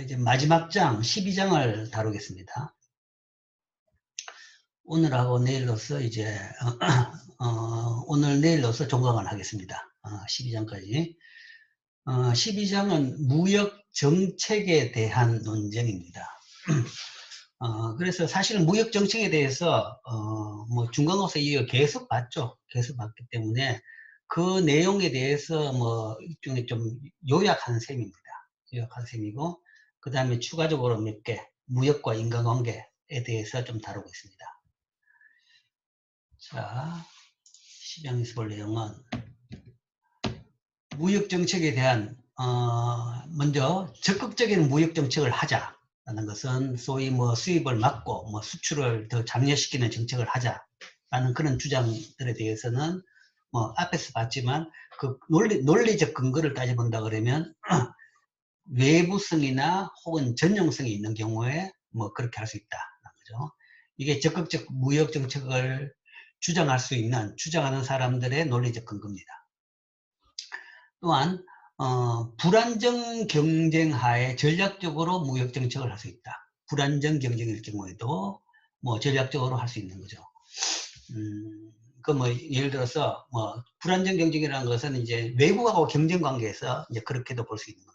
이제 마지막 장 12장을 다루겠습니다. 오늘하고 내일로서 이제 오늘 내일로서 종강을 하겠습니다. 12장까지. 12장은 무역 정책에 대한 논쟁입니다. 그래서 사실 무역 정책에 대해서 뭐 중간고사 이후 계속 봤죠. 계속 봤기 때문에 그 내용에 대해서 뭐 일종의 좀 요약한 셈입니다. 요약한 셈이고, 그 다음에 추가적으로 몇 개 무역과 인간관계에 대해서 좀 다루고 있습니다. 자, 12장에서 볼 내용은 무역 정책에 대한 먼저 적극적인 무역 정책을 하자라는 것은 소위 뭐 수입을 막고 뭐 수출을 더 장려시키는 정책을 하자라는 그런 주장들에 대해서는 뭐 앞에서 봤지만 그 논리적 근거를 따져본다 그러면 외부성이나 혹은 전용성이 있는 경우에 뭐 그렇게 할 수 있다는 거죠. 이게 적극적 무역 정책을 주장하는 사람들의 논리적 근거입니다. 또한 불안정 경쟁하에 전략적으로 무역 정책을 할 수 있다. 불안정 경쟁일 경우에도 뭐 전략적으로 할 수 있는 거죠. 그 뭐 예를 들어서 뭐 불안정 경쟁이라는 것은 이제 외국하고 경쟁 관계에서 이제 그렇게도 볼 수 있는 겁니다.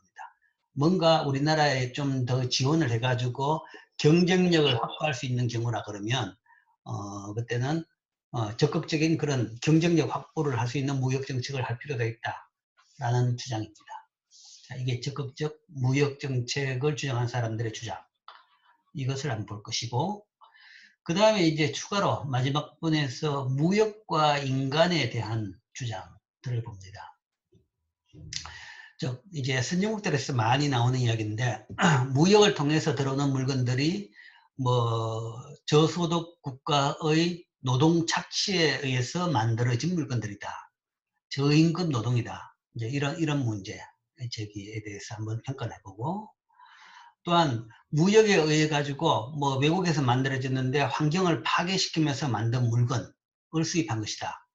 뭔가 우리나라에 좀 더 지원을 해가지고 경쟁력을 확보할 수 있는 경우라 그러면 그때는 적극적인 그런 경쟁력 확보를 할 수 있는 무역 정책을 할 필요가 있다라는 주장입니다. 자, 이게 적극적 무역 정책을 주장한 사람들의 주장. 이것을 한번 볼 것이고, 그 다음에 이제 추가로 마지막 분에서 무역과 인간에 대한 주장들을 봅니다. 즉 이제 선진국들에서 많이 나오는 이야기인데 무역을 통해서 들어오는 물건들이 뭐 저소득 국가의 노동 착취에 의해서 만들어진 물건들이다. 저임금 노동이다. 이제 이런 문제 제기에 대해서 한번 평가를 해보고, 또한 무역에 의해 가지고 뭐 외국에서 만들어졌는데 환경을 파괴시키면서 만든 물건을 수입한 것이다.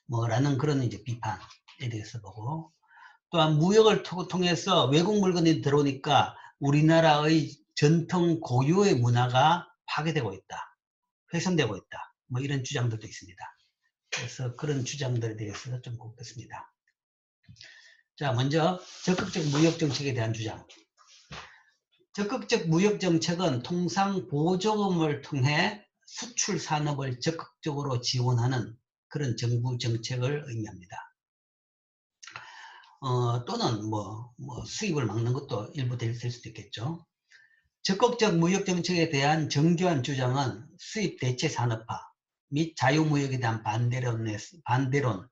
뭐라는 그런 이제 비판에 대해서 보고, 또한 무역을 통해서 외국 물건이 들어오니까 우리나라의 전통 고유의 문화가 파괴되고 있다. 훼손되고 있다. 뭐 이런 주장들도 있습니다. 그래서 그런 주장들에 대해서 좀 보겠습니다. 자, 먼저 적극적 무역 정책에 대한 주장. 적극적 무역 정책은 통상 보조금을 통해 수출 산업을 적극적으로 지원하는 그런 정부 정책을 의미합니다. 또는 뭐 수입을 막는 것도 일부 될 수도 있겠죠. 적극적 무역 정책에 대한 정교한 주장은 수입 대체 산업화 및 자유무역에 대한 반대론에서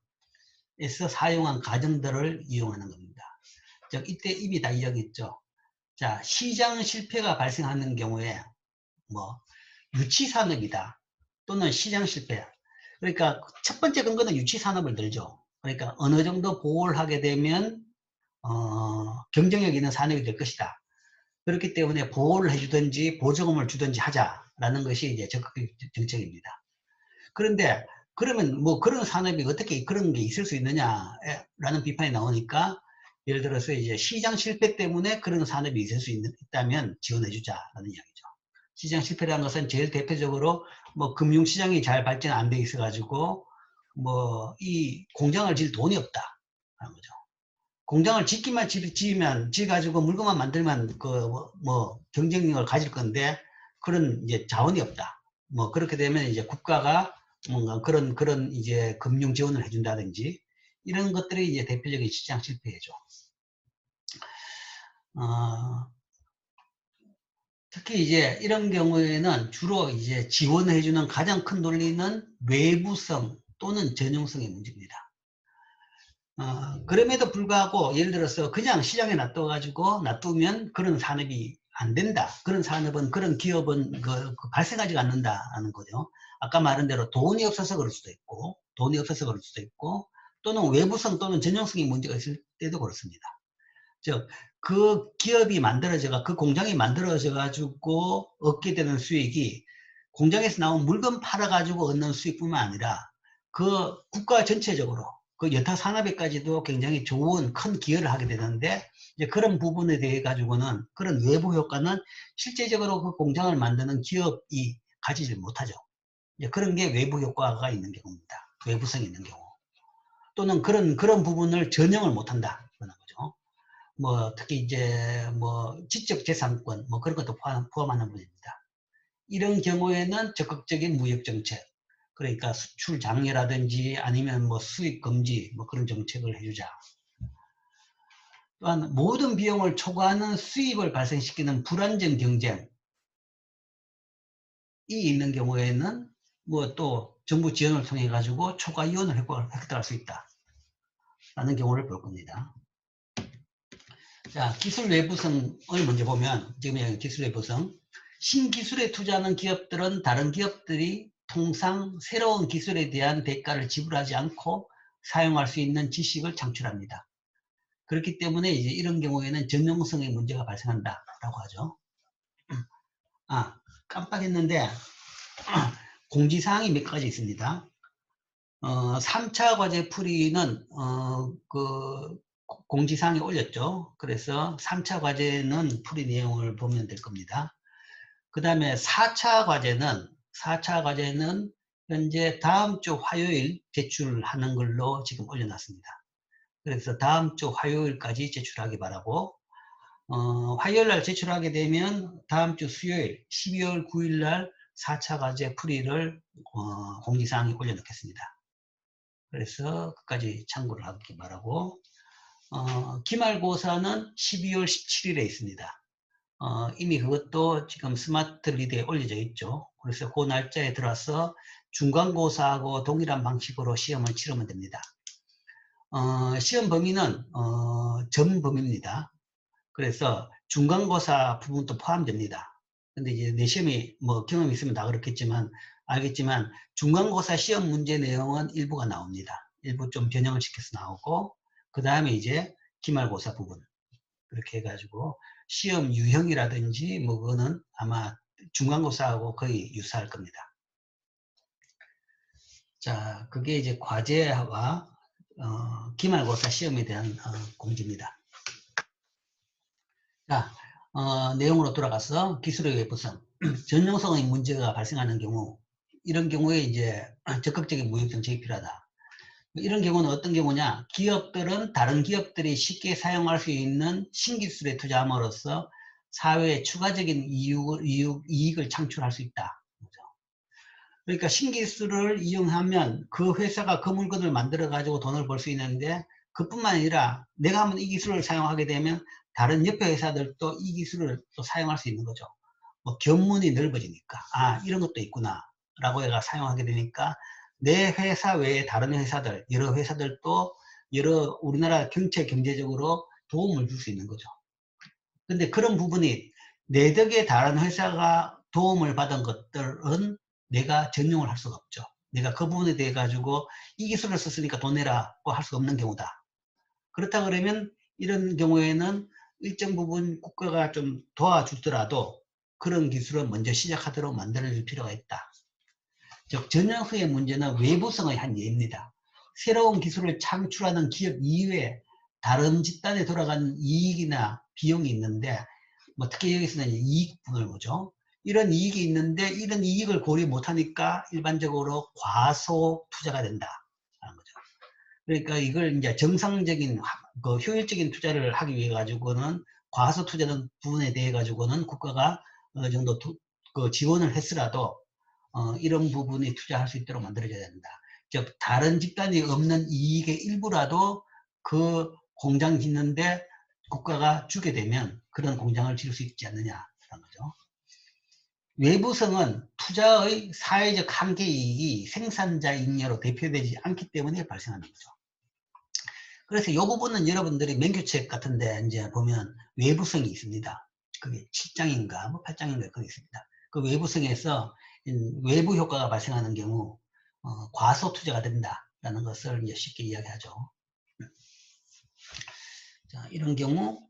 사용한 가정들을 이용하는 겁니다. 즉 이때 이미 다 이야기했죠. 자, 시장 실패가 발생하는 경우에 뭐 유치산업이다 또는 시장 실패. 그러니까 첫 번째 근거는 유치산업을 들죠. 그러니까 어느 정도 보호를 하게 되면 경쟁력 있는 산업이 될 것이다. 그렇기 때문에 보호를 해주든지 보조금을 주든지 하자라는 것이 이제 적극적 정책입니다. 그런데 그러면 뭐 그런 산업이 어떻게 그런 게 있을 수 있느냐라는 비판이 나오니까, 예를 들어서 이제 시장 실패 때문에 그런 산업이 있을 수 있다면 지원해주자라는 이야기죠. 시장 실패라는 것은 제일 대표적으로 뭐 금융시장이 잘 발전 안 돼 있어가지고 뭐 이 공장을 질 돈이 없다라는 거죠. 공장을 지어가지고 물건만 만들면 뭐 경쟁력을 가질 건데 그런 이제 자원이 없다. 뭐 그렇게 되면 이제 국가가 뭔가 그런 이제 금융 지원을 해준다든지 이런 것들이 이제 대표적인 시장 실패죠. 특히 이제 이런 경우에는 주로 이제 지원해주는 가장 큰 논리는 외부성 또는 전용성의 문제입니다. 그럼에도 불구하고 예를 들어서 그냥 시장에 놔두면 그런 산업이 안 된다. 그런 산업은, 그런 기업은 발생하지가 않는다는 거죠. 아까 말한 대로 돈이 없어서 그럴 수도 있고, 또는 외부성 또는 전용성의 문제가 있을 때도 그렇습니다. 즉, 그 기업이 그 공장이 만들어져 가지고 얻게 되는 수익이 공장에서 나온 물건 팔아 가지고 얻는 수익뿐만 아니라 그 국가 전체적으로 그 여타 산업에까지도 굉장히 좋은 큰 기여를 하게 되는데, 이제 그런 부분에 대해 가지고는 그런 외부 효과는 실제적으로 그 공장을 만드는 기업이 가지질 못하죠. 이제 그런 게 외부 효과가 있는 경우입니다. 외부성이 있는 경우. 또는 그런 부분을 전형을 못한다. 그런 거죠. 뭐, 특히 이제, 뭐, 지적재산권, 뭐, 그런 것도 포함하는 부분입니다. 이런 경우에는 적극적인 무역정책, 그러니까 수출 장려라든지 아니면 뭐 수입 금지, 뭐 그런 정책을 해주자. 또한 모든 비용을 초과하는 수입을 발생시키는 불안정 경쟁이 있는 경우에는 뭐 또 정부 지원을 통해 가지고 초과 이원을 획득할 수 있다. 라는 경우를 볼 겁니다. 자, 기술 외부성을 먼저 보면, 지금 여기 기술 외부성. 신기술에 투자하는 기업들은 다른 기업들이 통상 새로운 기술에 대한 대가를 지불하지 않고 사용할 수 있는 지식을 창출합니다. 그렇기 때문에 이제 이런 경우에는 전용성의 문제가 발생한다라고 하죠. 아, 깜빡했는데, 공지사항이 몇 가지 있습니다. 3차 과제 풀이는, 공지사항에 올렸죠. 그래서 3차 과제는 풀이 내용을 보면 될 겁니다. 그 다음에 4차 과제는 현재 다음 주 화요일 제출하는 걸로 지금 올려놨습니다. 그래서 다음 주 화요일까지 제출하기 바라고, 화요일 날 제출하게 되면 다음 주 수요일 12월 9일 날 4차 과제 풀이를 공지사항에 올려놓겠습니다. 그래서 끝까지 참고를 하기 바라고, 기말고사는 12월 17일에 있습니다. 이미 그것도 지금 스마트 리드에 올려져 있죠. 그래서 그 날짜에 들어서 중간고사하고 동일한 방식으로 시험을 치르면 됩니다. 시험 범위는 전 범위입니다. 그래서 중간고사 부분도 포함됩니다. 근데 이제 내 시험이 뭐 경험이 있으면 다 그렇겠지만 알겠지만 중간고사 시험 문제 내용은 일부가 나옵니다. 일부 좀 변형을 시켜서 나오고, 그 다음에 이제 기말고사 부분 그렇게 해가지고 시험 유형이라든지 뭐 그거는 아마 중간고사하고 거의 유사할 겁니다. 자, 그게 이제 과제와 기말고사 시험에 대한 공지입니다. 자, 내용으로 돌아가서 기술의 외부성, 전용성의 문제가 발생하는 경우, 이런 경우에 이제 적극적인 무역 정책이 필요하다. 이런 경우는 어떤 경우냐? 기업들은 다른 기업들이 쉽게 사용할 수 있는 신기술에 투자함으로써 사회에 추가적인 이익을 창출할 수 있다. 그러니까 신기술을 이용하면 그 회사가 그 물건을 만들어 가지고 돈을 벌 수 있는데, 그뿐만 아니라 내가 한번 이 기술을 사용하게 되면 다른 옆에 회사들도 이 기술을 또 사용할 수 있는 거죠. 뭐 견문이 넓어지니까, 아, 이런 것도 있구나 라고 해가 사용하게 되니까 내 회사 외에 다른 회사들, 여러 회사들도 여러 우리나라 경제적으로 도움을 줄 수 있는 거죠. 근데 그런 부분이 내 덕에 다른 회사가 도움을 받은 것들은 내가 전용을 할 수가 없죠. 내가 그 부분에 대해 가지고 이 기술을 썼으니까 돈 내라고 할 수 없는 경우다. 그렇다 그러면 이런 경우에는 일정 부분 국가가 좀 도와주더라도 그런 기술을 먼저 시작하도록 만들어줄 필요가 있다. 즉, 전용성의 문제는 외부성의 한 예입니다. 새로운 기술을 창출하는 기업 이외에 다른 집단에 돌아가는 이익이나 비용이 있는데, 뭐 특히 여기서는 이익분을 보죠. 이런 이익이 있는데 이런 이익을 고려 못하니까 일반적으로 과소 투자가 된다는 거죠. 그러니까 이걸 이제 정상적인 그 효율적인 투자를 하기 위해 가지고는 과소 투자는 부분에 대해 가지고는 국가가 어느 정도 그 지원을 했으라도 이런 부분이 투자할 수 있도록 만들어져야 된다. 즉 다른 집단이 없는 이익의 일부라도 그 공장 짓는데 국가가 주게 되면 그런 공장을 지을 수 있지 않느냐라는 거죠. 외부성은 투자의 사회적 한계 이익이 생산자 잉여로 대표되지 않기 때문에 발생하는 거죠. 그래서 이 부분은 여러분들이 맹교책 같은데 이제 보면 외부성이 있습니다. 그게 7장인가 뭐 8장인가 거기 있습니다. 그 외부성에서 외부 효과가 발생하는 경우 과소 투자가 된다라는 것을 이제 쉽게 이야기하죠. 자, 이런 경우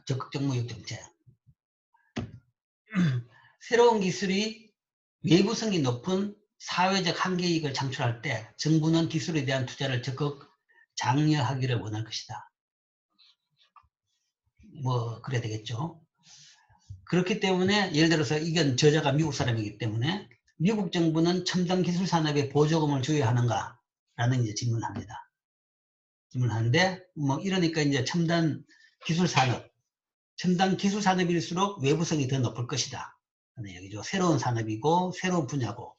적극적 무역 정책. 새로운 기술이 외부성이 높은 사회적 한계 이익을 창출할 때 정부는 기술에 대한 투자를 적극 장려하기를 원할 것이다. 뭐 그래야 되겠죠. 그렇기 때문에 예를 들어서 이건 저자가 미국 사람이기 때문에 미국 정부는 첨단 기술 산업에 보조금을 줘야 하는가? 라는 이제 질문을 합니다. 질문을 하는데, 뭐 이러니까 이제 첨단 기술 산업일수록 외부성이 더 높을 것이다. 하는 얘기죠. 새로운 산업이고, 새로운 분야고.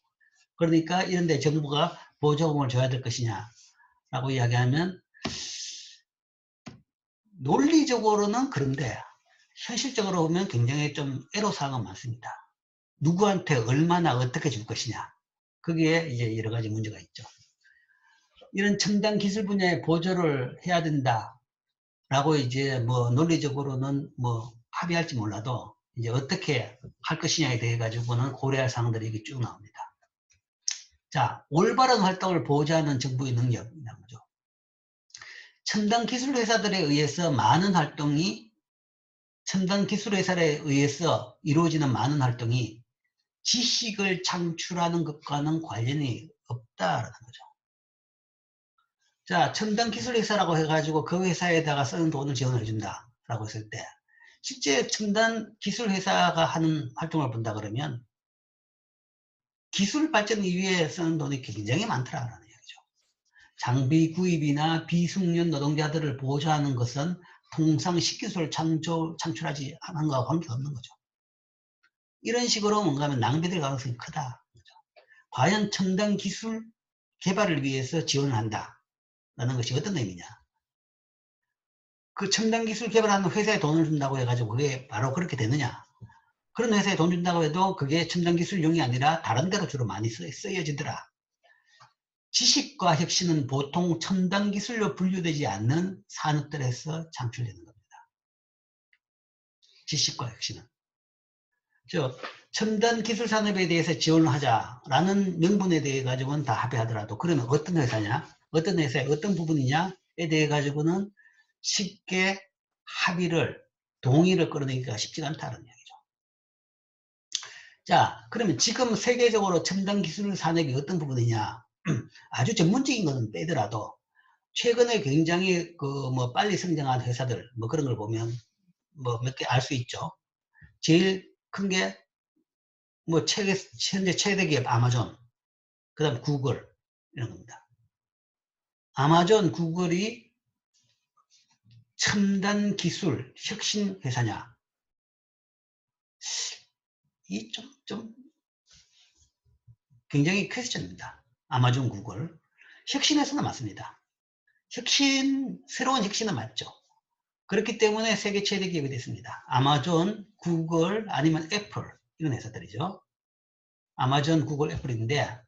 그러니까 이런데 정부가 보조금을 줘야 될 것이냐? 라고 이야기하면, 논리적으로는 그런데, 현실적으로 보면 굉장히 좀 애로사항은 많습니다. 누구한테 얼마나 어떻게 줄 것이냐. 거기에 이제 여러 가지 문제가 있죠. 이런 첨단 기술 분야에 보조를 해야 된다. 라고 이제 뭐 논리적으로는 뭐 합의할지 몰라도 이제 어떻게 할 것이냐에 대해 가지고는 고려할 사항들이 이게 쭉 나옵니다. 자, 올바른 활동을 보호하는 정부의 능력이라는 거죠. 첨단 기술 회사들에 의해서 많은 활동이 첨단 기술 회사에 의해서 이루어지는 많은 활동이 지식을 창출하는 것과는 관련이 없다라는 거죠. 자, 첨단 기술 회사라고 해가지고 그 회사에다가 쓰는 돈을 지원을 해준다 라고 했을 때 실제 첨단 기술 회사가 하는 활동을 본다 그러면 기술 발전 위에 쓰는 돈이 굉장히 많더라라는 얘기죠. 장비 구입이나 비숙련 노동자들을 보조하는 것은 통상 신기술을 창출하지 않은 것과 관계없는 거죠. 이런 식으로 뭔가 하면 낭비될 가능성이 크다. 과연 첨단 기술 개발을 위해서 지원을 한다. 라는 것이 어떤 의미냐. 그 첨단 기술 개발하는 회사에 돈을 준다고 해가지고 그게 바로 그렇게 되느냐. 그런 회사에 돈 준다고 해도 그게 첨단 기술용이 아니라 다른 데로 주로 많이 쓰여지더라. 지식과 혁신은 보통 첨단 기술로 분류되지 않는 산업들에서 창출되는 겁니다. 지식과 혁신은. 첨단 기술 산업에 대해서 지원을 하자라는 명분에 대해 가지고는 다 합의하더라도 그러면 어떤 회사냐? 어떤 회사의 어떤 부분이냐에 대해 가지고는 쉽게 동의를 끌어내기가 쉽지가 않다는 얘기죠. 자, 그러면 지금 세계적으로 첨단 기술 산업이 어떤 부분이냐? 아주 전문적인 것은 빼더라도 최근에 굉장히 뭐 빨리 성장한 회사들 뭐 그런 걸 보면 뭐 몇 개 알 수 있죠. 제일 큰 게 뭐 현재 최대 기업 아마존, 그 다음 구글 이런 겁니다. 아마존, 구글이 첨단 기술 혁신 회사냐? 이 좀 굉장히 퀘스천입니다. 아마존, 구글. 혁신에서는 맞습니다. 새로운 혁신은 맞죠. 그렇기 때문에 세계 최대 기업이 됐습니다. 아마존, 구글, 아니면 애플, 이런 회사들이죠. 아마존, 구글, 애플인데,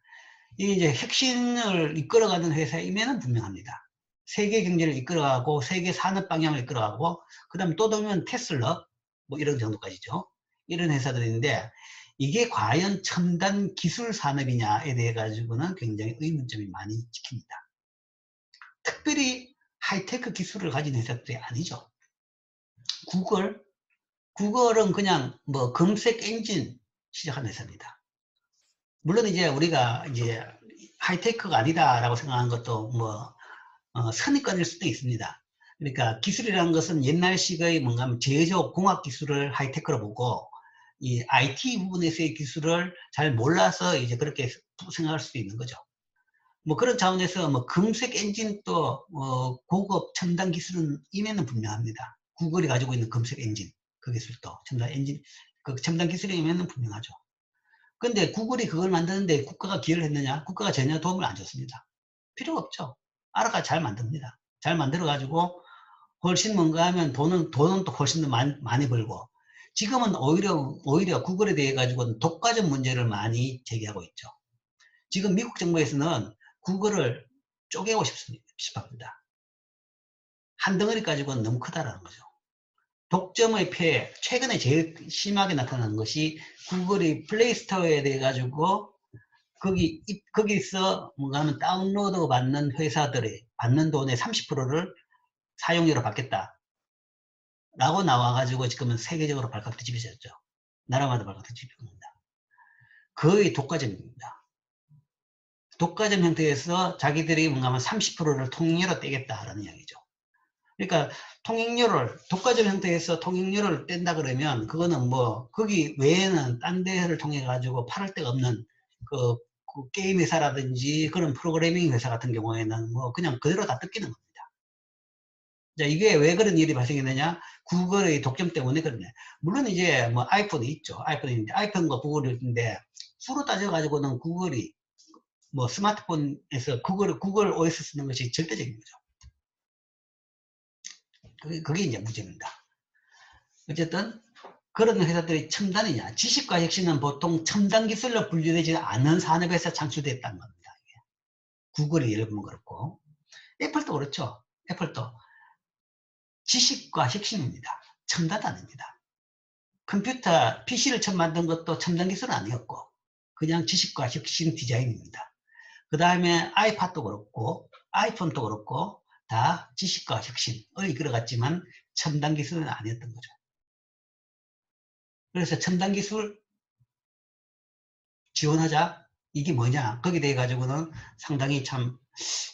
이 이제 혁신을 이끌어가는 회사임에는 분명합니다. 세계 경제를 이끌어가고, 세계 산업 방향을 이끌어가고, 그 다음에 또 보면 테슬라, 뭐 이런 정도까지죠. 이런 회사들인데, 이게 과연 첨단 기술 산업이냐에 대해 가지고는 굉장히 의문점이 많이 찍힙니다. 특별히 하이테크 기술을 가진 회사들이 아니죠. 구글은 그냥 뭐 검색 엔진 시작한 회사입니다. 물론 이제 우리가 이제 하이테크가 아니다라고 생각하는 것도 뭐 선입관일 수도 있습니다. 그러니까 기술이라는 것은 옛날식의 뭔가 하면 제조 공학 기술을 하이테크로 보고 이 IT 부분에서의 기술을 잘 몰라서 이제 그렇게 생각할 수도 있는 거죠. 뭐 그런 차원에서 뭐 검색 엔진 또 고급 첨단 기술은 임에는 분명합니다. 구글이 가지고 있는 검색 엔진 그 기술도 첨단 엔진 그 첨단 기술이 임에는 분명하죠. 근데 구글이 그걸 만드는데 국가가 기여를 했느냐? 국가가 전혀 도움을 안 줬습니다. 필요가 없죠. 알아가 잘 만듭니다. 잘 만들어 가지고 훨씬 뭔가 하면 돈은 또 훨씬 더 많이 벌고 지금은 오히려 구글에 대해 가지고는 독과점 문제를 많이 제기하고 있죠. 지금 미국 정부에서는 구글을 쪼개고 싶습니다. 한 덩어리 가지고는 너무 크다라는 거죠. 독점의 폐해, 최근에 제일 심하게 나타난 것이 구글이 플레이스토어에 대해 가지고 거기서 뭔가 하면 다운로드 받는 회사들이 받는 돈의 30%를 사용료로 받겠다. 라고 나와가지고 지금은 세계적으로 발칵 뒤집어졌죠. 나라마다 발칵 뒤집어집니다. 거의 독과점입니다. 독과점 형태에서 자기들이 뭔가 하면 30%를 통째로 떼겠다라는 이야기죠. 그러니까 통행료를 독과점 형태에서 통행료를 뗀다 그러면 그거는 뭐 거기 외에는 딴 데를 통해 가지고 팔을 데가 없는 그 게임 회사라든지 그런 프로그래밍 회사 같은 경우에는 뭐 그냥 그대로 다 뜯기는 겁니다. 자, 이게 왜 그런 일이 발생했느냐? 구글의 독점 때문에 그러네. 물론 이제 뭐 아이폰이 있죠. 아이폰이 있는데 아이폰과 구글이 있는데 수로 따져가지고는 구글이 뭐 스마트폰에서 구글 OS 쓰는 것이 절대적인 거죠. 그게 이제 문제입니다. 어쨌든 그런 회사들이 첨단이냐. 지식과 혁신은 보통 첨단 기술로 분류되지 않은 산업에서 창출됐다는 겁니다. 구글이 예를 들면 그렇고 애플도 그렇죠. 애플도 지식과 혁신입니다. 첨단 아닙니다. 컴퓨터 PC를 처음 만든 것도 첨단 기술은 아니었고 그냥 지식과 혁신 디자인입니다. 그 다음에 아이팟도 그렇고 아이폰도 그렇고 다 지식과 혁신을 이끌어갔지만 첨단 기술은 아니었던 거죠. 그래서 첨단 기술 지원하자 이게 뭐냐 거기에 대해 가지고는 상당히 참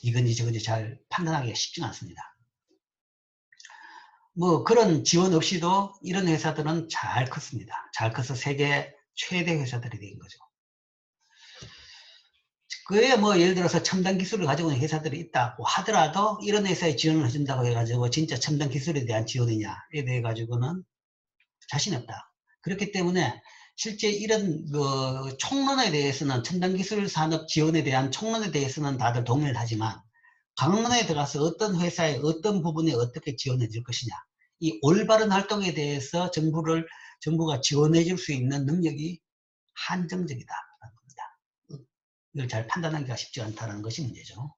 이건지 저건지 잘 판단하기가 쉽지는 않습니다. 뭐 그런 지원 없이도 이런 회사들은 잘 컸습니다. 잘 커서 세계 최대 회사들이 된 거죠. 그에 뭐 예를 들어서 첨단 기술을 가지고 있는 회사들이 있다고 하더라도 이런 회사에 지원을 해준다고 해가지고 진짜 첨단 기술에 대한 지원이냐에 대해 가지고는 자신이 없다. 그렇기 때문에 실제 이런 그 총론에 대해서는 첨단 기술 산업 지원에 대한 총론에 대해서는 다들 동의를 하지만 강론에 들어가서 어떤 회사의 어떤 부분에 어떻게 지원해 줄 것이냐 이 올바른 활동에 대해서 정부가 지원해 줄 수 있는 능력이 한정적이다라는 겁니다. 이걸 잘 판단하기가 쉽지 않다는 것이 문제죠.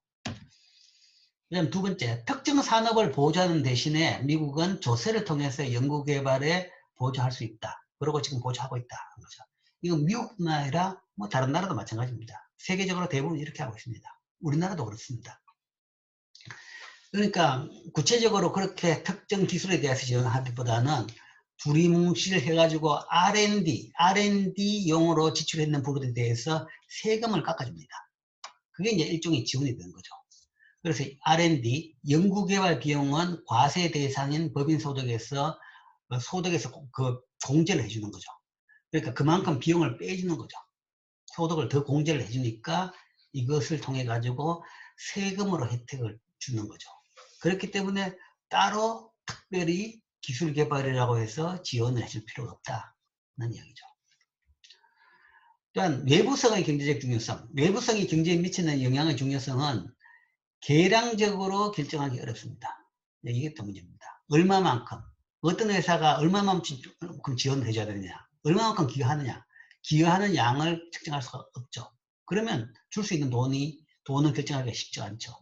그다음 두 번째, 특정 산업을 보조하는 대신에 미국은 조세를 통해서 연구개발에 보조할 수 있다. 그리고 지금 보조하고 있다는 거죠. 이건 미국뿐만 아니라 뭐 다른 나라도 마찬가지입니다. 세계적으로 대부분 이렇게 하고 있습니다. 우리나라도 그렇습니다. 그러니까 구체적으로 그렇게 특정 기술에 대해서 지원하기보다는 두리뭉실 해가지고 R&D용으로 지출했는 부분에 대해서 세금을 깎아줍니다. 그게 이제 일종의 지원이 되는 거죠. 그래서 R&D, 연구개발 비용은 과세 대상인 법인소득에서 그 공제를 해주는 거죠. 그러니까 그만큼 비용을 빼주는 거죠. 소득을 더 공제를 해주니까 이것을 통해 가지고 세금으로 혜택을 주는 거죠. 그렇기 때문에 따로 특별히 기술 개발이라고 해서 지원을 해줄 필요가 없다는 이야기죠. 또한 외부성의 경제적 중요성, 외부성이 경제에 미치는 영향의 중요성은 계량적으로 결정하기 어렵습니다. 이게 또 문제입니다. 얼마만큼, 어떤 회사가 얼마만큼 지원을 해줘야 되느냐, 얼마만큼 기여하느냐, 기여하는 양을 측정할 수가 없죠. 그러면 줄 수 있는 돈을 결정하기가 쉽지 않죠.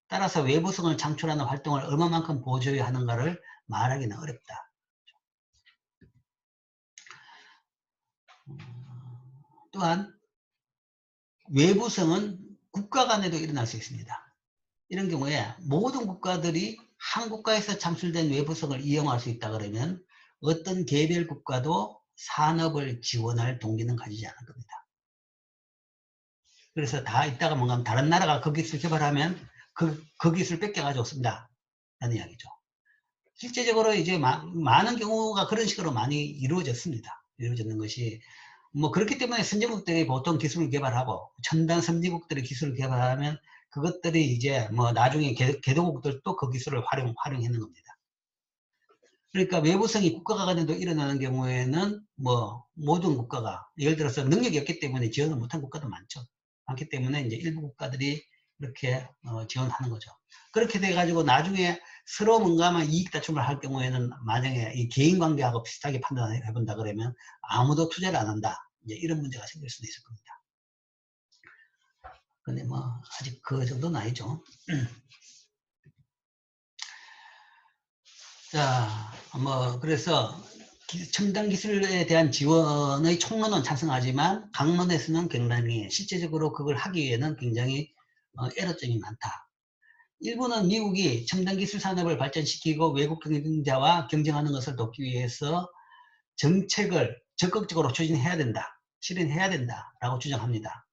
따라서 외부성을 창출하는 활동을 얼마만큼 보조해야 하는가를 말하기는 어렵다. 또한 외부성은 국가 간에도 일어날 수 있습니다. 이런 경우에 모든 국가들이 한 국가에서 창출된 외부성을 이용할 수 있다 그러면 어떤 개별 국가도 산업을 지원할 동기는 가지지 않을 겁니다. 그래서 다 있다가 뭔가 다른 나라가 그 기술 개발하면 그 기술 뺏겨가지고 씁니다. 라는 이야기죠. 실제적으로 이제 많은 경우가 그런 식으로 많이 이루어졌습니다. 이루어졌는 것이 뭐 그렇기 때문에 선진국들이 보통 기술을 개발하고 첨단 선진국들이 기술을 개발하면 그것들이 이제 뭐 나중에 개도국들도 그 기술을 활용하는 겁니다. 그러니까 외부성이 국가가 간에도 일어나는 경우에는 뭐 모든 국가가 예를 들어서 능력이 없기 때문에 지원을 못한 국가도 많기 때문에 이제 일부 국가들이 이렇게 지원하는 거죠. 그렇게 돼 가지고 나중에 서로 뭔가만 이익 다툼을 할 경우에는 만약에 이 개인 관계하고 비슷하게 판단해 본다 그러면 아무도 투자를 안 한다. 이제 이런 문제가 생길 수도 있을 겁니다. 근데 뭐 아직 그 정도는 아니죠. 자, 뭐 그래서 첨단 기술에 대한 지원의 총론은 찬성하지만 강론에서는 굉장히 실제적으로 그걸 하기 위해는 굉장히 애로점이 많다. 일부는 미국이 첨단 기술 산업을 발전시키고 외국 경쟁자와 경쟁하는 것을 돕기 위해서 정책을 적극적으로 추진해야 된다, 실현해야 된다라고 주장합니다.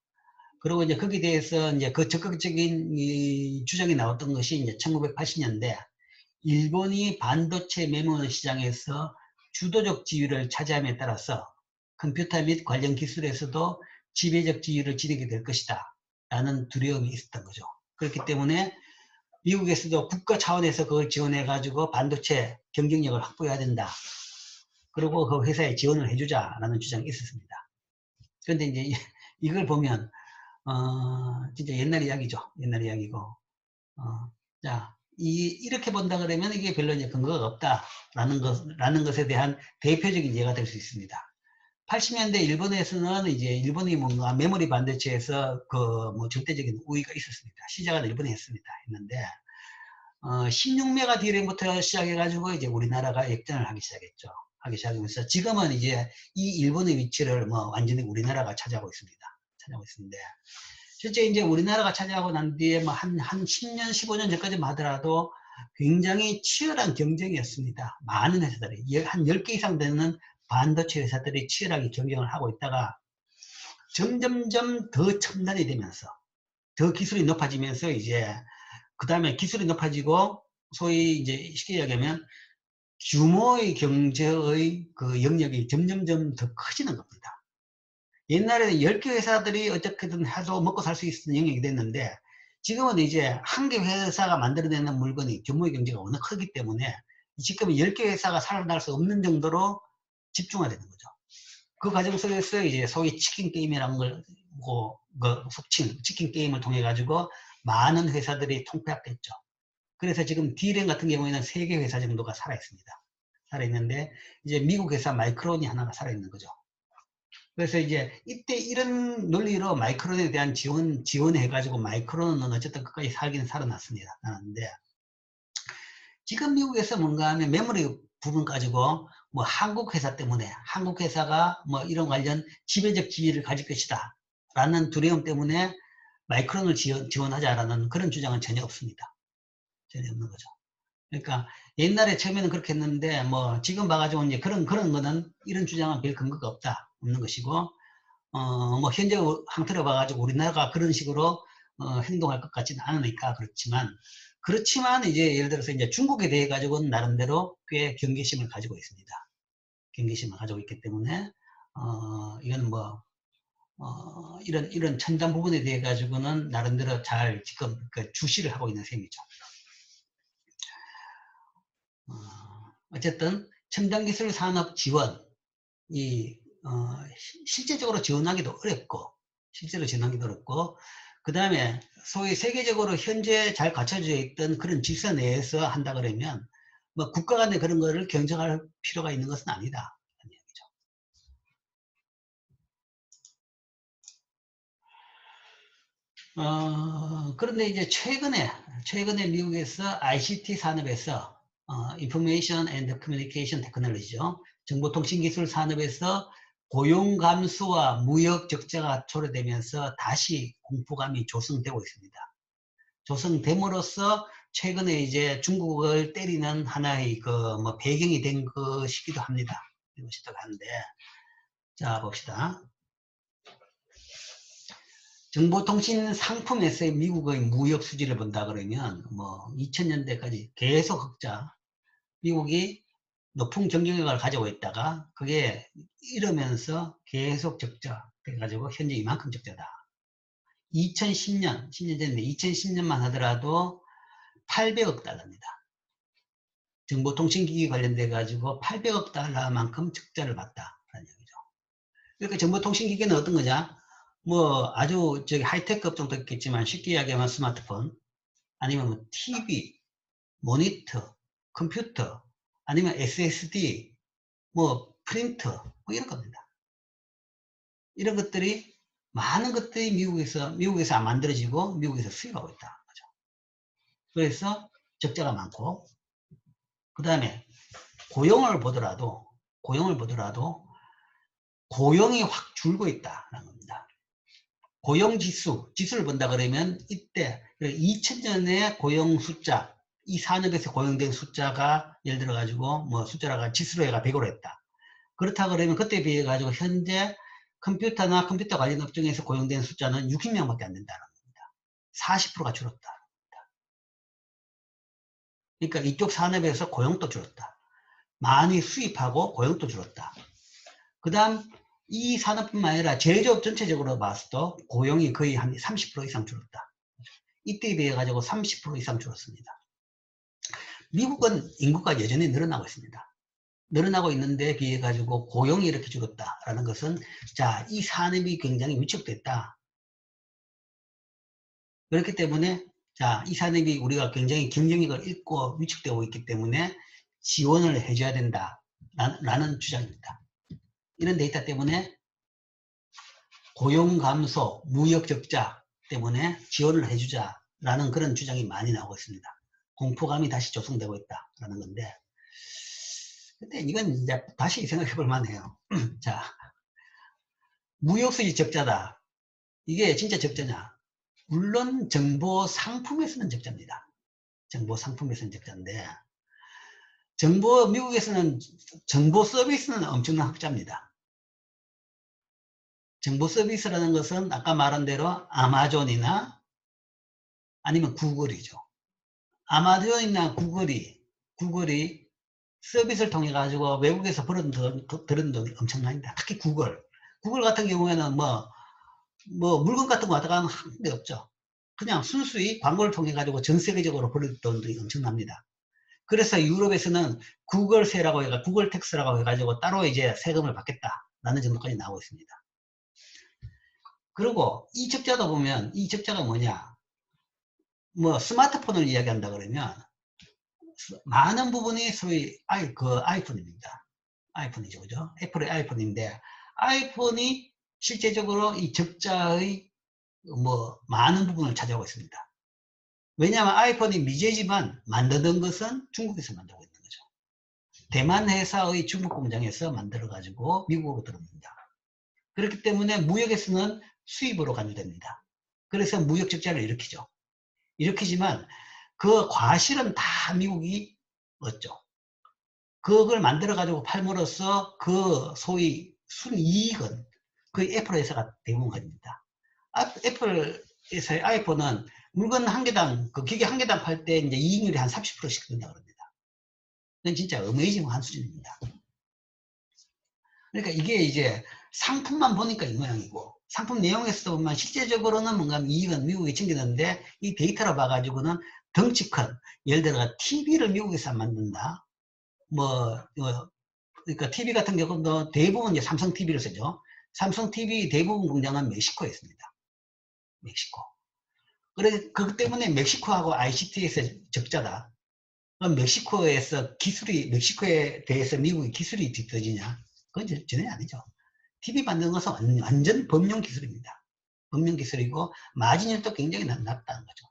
그리고 이제 거기에 대해서 이제 그 적극적인 이 주장이 나왔던 것이 이제 1980년대 일본이 반도체 메모리 시장에서 주도적 지위를 차지함에 따라서 컴퓨터 및 관련 기술에서도 지배적 지위를 지니게 될 것이다 라는 두려움이 있었던 거죠. 그렇기 때문에 미국에서도 국가 차원에서 그걸 지원해 가지고 반도체 경쟁력을 확보해야 된다. 그리고 그 회사에 지원을 해주자라는 주장이 있었습니다. 그런데 이제 이걸 보면 진짜 옛날 이야기죠. 옛날 이야기고 자 이렇게 본다 그러면 이게 별로 이제 근거가 없다라는 것에 대한 대표적인 예가 될 수 있습니다. 80년대 일본에서는 이제 일본이 뭔가 메모리 반도체에서 그 뭐 절대적인 우위가 있었습니다. 시작은 일본이 했는데 16메가 D램부터 시작해가지고 이제 우리나라가 역전을 하기 시작하면서 지금은 이제 이 일본의 위치를 뭐 완전히 우리나라가 차지하고 있습니다. 실제 이제 우리나라가 차지하고 난 뒤에 뭐 한 10년, 15년 전까지만 하더라도 굉장히 치열한 경쟁이었습니다. 많은 회사들이, 한 10개 이상 되는 반도체 회사들이 치열하게 경쟁을 하고 있다가 점점점 더 첨단이 되면서 더 기술이 높아지면서 이제 그 다음에 기술이 높아지고 소위 이제 쉽게 이야기하면 규모의 경제의 그 영역이 점점점 더 커지는 겁니다. 옛날에는 10개 회사들이 어떻게든 해도 먹고 살 수 있는 영역이 됐는데 지금은 이제 한 개 회사가 만들어내는 물건이 규모의 경제가 워낙 크기 때문에 지금은 10개 회사가 살아날 수 없는 정도로 집중화되는 거죠. 그 과정 속에서 이제 소위 치킨 게임이라는 걸 속칭 치킨 게임을 통해 가지고 많은 회사들이 통폐합됐죠. 그래서 지금 D램 같은 경우에는 3개 회사 정도가 살아있습니다. 살아있는데 이제 미국 회사 마이크론이 하나가 살아있는 거죠. 그래서 이제 이때 이런 논리로 마이크론에 대한 지원해가지고 마이크론은 어쨌든 끝까지 살기는 살아났습니다. 나는데 지금 미국에서 뭔가 하면 메모리 부분 가지고 뭐 한국 회사 때문에 한국 회사가 뭐 이런 관련 지배적 지위를 가질 것이다 라는 두려움 때문에 마이크론을 지원하자라는 그런 주장은 전혀 없습니다. 전혀 없는 거죠. 그러니까 옛날에 처음에는 그렇게 했는데 뭐 지금 봐가지고 이제 그런 거는 이런 주장은 별 근거가 없는 것이고 뭐 현재 상태로 봐가지고 우리나라가 그런 식으로 행동할 것 같지는 않으니까 그렇지만 이제 예를 들어서 이제 중국에 대해 가지고는 나름대로 꽤 경계심을 가지고 있습니다. 경계심을 가지고 있기 때문에 이건 뭐 이런 첨단 부분에 대해 가지고는 나름대로 잘 지금 주시를 하고 있는 셈이죠. 어쨌든 첨단기술 산업 지원이 실제적으로 지원하기도 어렵고 그 다음에 소위 세계적으로 현재 잘 갖춰져 있던 그런 질서 내에서 한다 그러면 뭐 국가 간에 그런 거를 경쟁할 필요가 있는 것은 아니다. 그런데 이제 최근에 미국에서 ICT 산업에서 Information and Communication Technology죠. 정보통신기술 산업에서 고용 감소와 무역 적자가 초래되면서 다시 공포감이 조성되고 있습니다. 조성됨으로써 최근에 이제 중국을 때리는 하나의 뭐 배경이 된 것이기도 합니다. 자, 봅시다. 정보통신 상품에서의 미국의 무역 수지를 본다 그러면 뭐 2000년대까지 계속 흑자, 미국이 높은 경쟁력을 가지고 있다가 그게 이러면서 계속 적자 돼가지고 현재 이만큼 적자다. 10년 전인데 2010년만 하더라도 800억 달러입니다. 정보통신기기 관련돼 가지고 800억 달러만큼 적자를 봤다라는 얘기죠. 그러니까 정보통신기기는 어떤 거냐? 뭐 아주 하이테크 업종도 있겠지만 쉽게 이야기하면 스마트폰, 아니면 뭐 TV, 모니터, 컴퓨터, 아니면 SSD, 뭐 프린터, 뭐 이런 겁니다. 이런 것들이 많은 것들이 미국에서 만들어지고 미국에서 수입하고 있다. 그죠? 그래서 적자가 많고, 그 다음에 고용을 보더라도 고용이 확 줄고 있다는 겁니다. 지수를 본다 그러면 이때 2000년에 고용 숫자, 이 산업에서 고용된 숫자가 예를 들어 가지고 뭐 숫자가 지수로 해가 100으로 했다. 그렇다 그러면 그때 비해 가지고 현재 컴퓨터나 컴퓨터 관련 업종에서 고용된 숫자는 60명밖에 안 된다는 겁니다. 40%가 줄었다. 그러니까 이쪽 산업에서 고용도 줄었다. 많이 수입하고 고용도 줄었다. 그 다음 이 산업뿐만 아니라 제조업 전체적으로 봤을 때 고용이 거의 한 30% 이상 줄었다. 이때에 비해 가지고 30% 이상 줄었습니다. 미국은 인구가 여전히 늘어나고 있습니다. 늘어나고 있는데 비해 가지고 고용이 이렇게 줄었다라는 것은 자, 이 산업이 굉장히 위축됐다. 그렇기 때문에 자, 이 산업이 우리가 굉장히 경쟁력을 잃고 위축되고 있기 때문에 지원을 해줘야 된다 라는 주장입니다. 이런 데이터 때문에 고용 감소, 무역 적자 때문에 지원을 해주자라는 그런 주장이 많이 나오고 있습니다. 공포감이 다시 조성되고 있다라는 건데, 근데 이건 이제 다시 생각해 볼 만해요. 자, 무역 수지 적자다. 이게 진짜 적자냐? 물론 정보 상품에서는 적자입니다. 정보 상품에서는 적자인데, 미국에서는 정보 서비스는 엄청난 흑자입니다. 정보 서비스라는 것은 아까 말한 대로 아마존이나 아니면 구글이죠. 아마존이나 구글이 서비스를 통해 가지고 외국에서 벌은 돈이 엄청납니다. 특히 구글 같은 경우에는 뭐 물건 같은 거 갖다가 한 게 없죠. 그냥 순수히 광고를 통해 가지고 전 세계적으로 벌은 돈들이 엄청납니다. 그래서 유럽에서는 구글세라고 해가 구글 텍스라고 해가지고 따로 이제 세금을 받겠다라는 정도까지 나오고 있습니다. 그리고 이 적자도 보면 이 적자가 뭐냐? 뭐 스마트폰을 이야기한다 그러면 많은 부분이 소위 아이폰입니다. 아이폰이죠, 그죠? 애플의 아이폰인데 아이폰이 실제적으로 이 적자의 뭐 많은 부분을 차지하고 있습니다. 왜냐하면 아이폰이 미제지만 만드는 것은 중국에서 만들고 있는 거죠. 대만 회사의 중국 공장에서 만들어 가지고 미국으로 들어옵니다. 그렇기 때문에 무역에서는 수입으로 간주됩니다. 그래서 무역 적자를 일으키죠. 일으키지만 그 과실은 다 미국이 얻죠. 그걸 만들어 가지고 팔므로써 그 소위 순이익은 거의 애플 회사가 대부분 가집니다. 애플 회사의 아이폰은 물건 한 개당, 그 기계 한 개당 팔 때 이제 이익률이 한 30%씩 된다고 합니다. 그건 진짜 어메이징한 수준입니다. 그러니까 이게 이제 상품만 보니까 이 모양이고, 상품 내용에서도 보면 실제적으로는 뭔가 이익은 미국에 챙기는데 이 데이터로 봐가지고는 덩치 큰, 예를 들어 TV를 미국에서 만든다. 그러니까 TV 같은 경우도 대부분 이제 삼성 TV를 쓰죠. 삼성 TV 대부분 공장은 멕시코에 있습니다. 멕시코. 그래서 그것 때문에 멕시코하고 ICT에서 적자다. 그럼 멕시코에 대해서 미국의 기술이 뒤떨어지냐? 그건 전혀 아니죠. TV 만드는 것은 완전 범용 기술입니다. 범용 기술이고, 마진율도 굉장히 낮다는 거죠.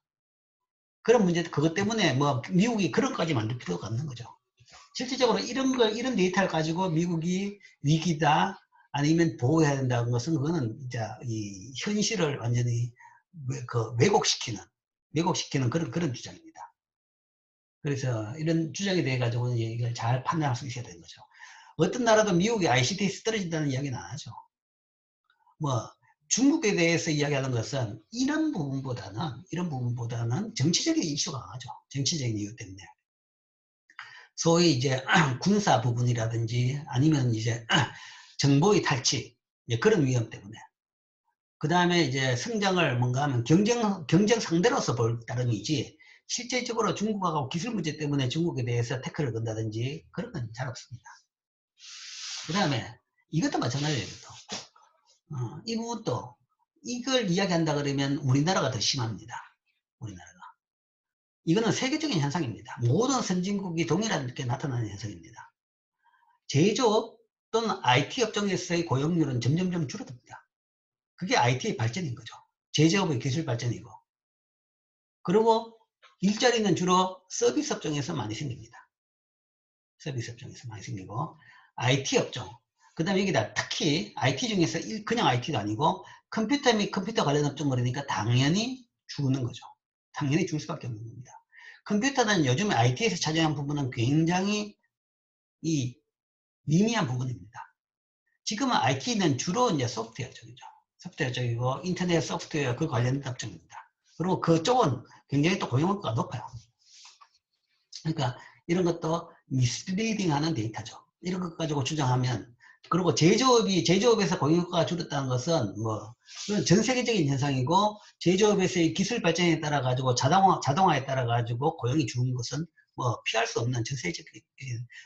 그런 문제, 그것 때문에 뭐, 미국이 그런 것까지 만들 필요가 없는 거죠. 실질적으로 이런 데이터를 가지고 미국이 위기다, 아니면 보호해야 된다는 것은, 그거는 이제 이 현실을 완전히 왜곡시키는 그런 주장입니다. 그래서 이런 주장에 대해 가지고는 이걸 잘 판단할 수 있어야 되는 거죠. 어떤 나라도 미국이 ICT에서 떨어진다는 이야기는 안 하죠. 뭐 중국에 대해서 이야기하는 것은 이런 부분보다는 정치적인 이슈가 강하죠. 정치적인 이유 때문에. 소위 이제 군사 부분이라든지 아니면 이제 정보의 탈취, 이제 그런 위험 때문에. 그 다음에 이제 성장을 뭔가 하면 경쟁 상대로서 볼 따름이지, 실제적으로 중국하고 기술 문제 때문에 중국에 대해서 태클을 건다든지 그런 건 잘 없습니다. 그 다음에 이것도 마찬가지예요. 이 부분도 이걸 이야기한다 그러면 우리나라가 더 심합니다. 우리나라가. 이거는 세계적인 현상입니다. 모든 선진국이 동일하게 나타나는 현상입니다. 제조업 또는 IT 업종에서의 고용률은 점점점 줄어듭니다. 그게 IT의 발전인 거죠. 제조업의 기술 발전이고. 그리고 일자리는 주로 서비스 업종에서 많이 생깁니다. 서비스 업종에서 많이 생기고, IT 업종, 그 다음에 여기다 특히 IT 중에서 그냥 IT도 아니고 컴퓨터 및 컴퓨터 관련 업종 그러니까 당연히 죽는 거죠. 당연히 죽을 수밖에 없는 겁니다. 컴퓨터는 요즘에 IT에서 차지하는 부분은 굉장히 미미한 부분입니다. 지금은 IT는 주로 이제 소프트웨어 쪽이죠. 소프트웨어 쪽이고 인터넷 소프트웨어 그 관련된 업종입니다. 그리고 그쪽은 굉장히 또 고용효과가 높아요. 그러니까 이런 것도 미스리딩 하는 데이터죠. 이런 것 가지고 주장하면, 그리고 제조업에서 고용효과가 줄었다는 것은 뭐, 그건 전 세계적인 현상이고, 제조업에서의 기술 발전에 따라 가지고 자동화에 따라 가지고 고용이 줄은 것은 뭐 피할 수 없는 전 세계적인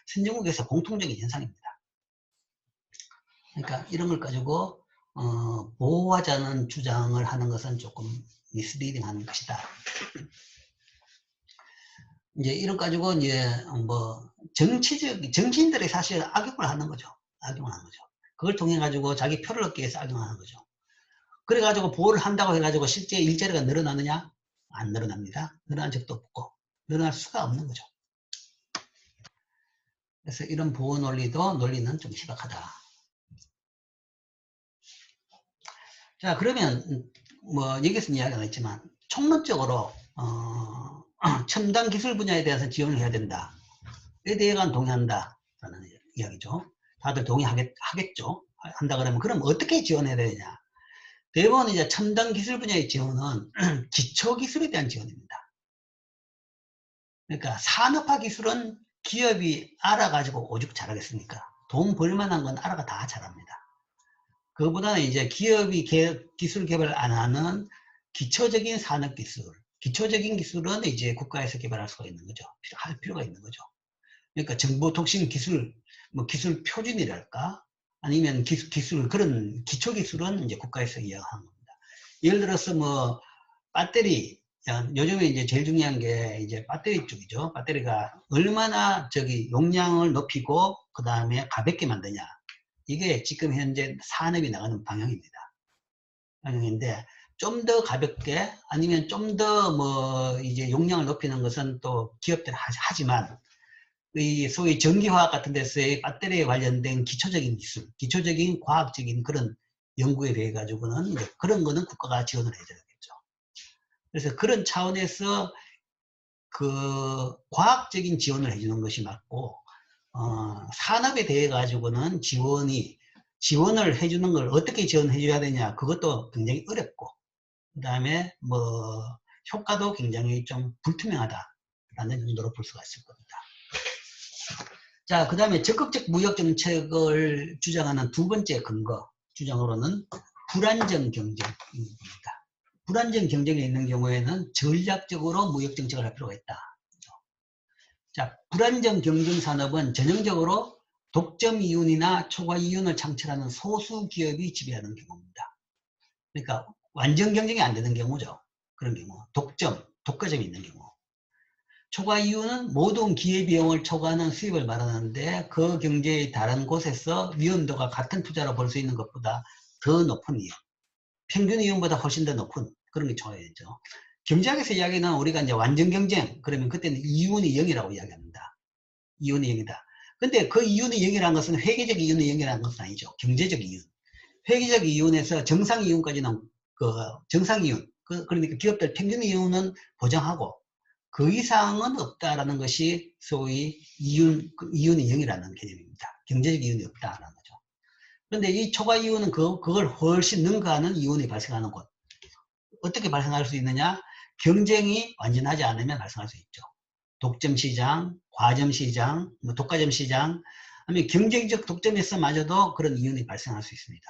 선진국에서 공통적인 현상입니다. 그러니까 이런 걸 가지고 보호하자는 주장을 하는 것은 조금 미스리딩한 것이다. 이제 이런 가지고 이제 뭐 정치인들이 사실 악용을 하는 거죠. 악용을 하는 거죠. 그걸 통해 가지고 자기 표를 얻기 위해서 악용하는 거죠. 그래 가지고 보호를 한다고 해 가지고 실제 일자리가 늘어나느냐? 안 늘어납니다. 늘어난 적도 없고 늘어날 수가 없는 거죠. 그래서 이런 보호 논리는 좀 희박하다. 자, 그러면 뭐 여기서 이야기가 있지만 총론적으로 첨단 기술 분야에 대해서 지원을 해야 된다. 에 대해서는 동의한다. 라는 이야기죠. 다들 동의하겠죠. 한다 그러면 그럼 어떻게 지원해야 되느냐. 대부분 이제 첨단 기술 분야의 지원은 기초 기술에 대한 지원입니다. 그러니까 산업화 기술은 기업이 알아가지고 오죽 잘하겠습니까? 돈 벌만한 건 알아가 다 잘합니다. 그거보다는 이제 기업이 기술 개발 안 하는 기초적인 산업 기술, 기초적인 기술은 이제 국가에서 개발할 수가 있는 거죠. 할 필요가 있는 거죠. 그러니까 정보통신 기술, 뭐 기술 표준이랄까? 아니면 기술, 그런 기초 기술은 이제 국가에서 이야기하는 겁니다. 예를 들어서 뭐, 배터리, 요즘에 이제 제일 중요한 게 이제 배터리 쪽이죠. 배터리가 얼마나 용량을 높이고, 그 다음에 가볍게 만드냐. 이게 지금 현재 산업이 나가는 방향입니다. 방향인데, 좀 더 가볍게, 아니면 좀 더 뭐, 이제 용량을 높이는 것은 또 기업들이 하지만, 이 소위 전기화학 같은 데서의 배터리에 관련된 기초적인 기술, 기초적인 과학적인 그런 연구에 대해 가지고는 이제 그런 거는 국가가 지원을 해줘야겠죠. 그래서 그런 차원에서 그 과학적인 지원을 해주는 것이 맞고, 산업에 대해 가지고는 지원을 해주는 걸 어떻게 지원해줘야 되냐, 그것도 굉장히 어렵고, 그 다음에 뭐 효과도 굉장히 좀 불투명하다라는 정도로 볼 수가 있을 겁니다. 자, 그 다음에 적극적 무역 정책을 주장하는 두 번째 주장으로는 불안정 경쟁입니다. 불안정 경쟁이 있는 경우에는 전략적으로 무역 정책을 할 필요가 있다. 자, 불안정 경쟁 산업은 전형적으로 독점 이윤이나 초과 이윤을 창출하는 소수 기업이 지배하는 경우입니다. 그러니까 완전 경쟁이 안 되는 경우죠. 그런 경우. 독과점이 있는 경우. 초과 이윤은 모든 기회비용을 초과하는 수입을 말하는데 그 경제의 다른 곳에서 위험도가 같은 투자로 벌 수 있는 것보다 더 높은 이윤, 평균 이윤보다 훨씬 더 높은 그런 게 초과이죠. 경제학에서 이야기는 우리가 이제 완전 경쟁, 그러면 그때는 이윤이 0이라고 이야기합니다. 이윤이 0이다. 근데 그 이윤이 0이라는 것은 회계적 이윤이 0이라는 것은 아니죠. 경제적 이윤. 회계적 이윤에서 정상 이윤까지는 정상 이윤, 그러니까 기업들 평균 이윤은 보장하고 그 이상은 없다라는 것이 소위 이윤이 0이라는 개념입니다. 경제적 이윤이 없다라는 거죠. 그런데 이 초과 이윤은 그걸 훨씬 능가하는 이윤이 발생하는 곳. 어떻게 발생할 수 있느냐? 경쟁이 완전하지 않으면 발생할 수 있죠. 독점 시장, 과점 시장, 뭐 독과점 시장, 아니면 경쟁적 독점에서마저도 그런 이윤이 발생할 수 있습니다.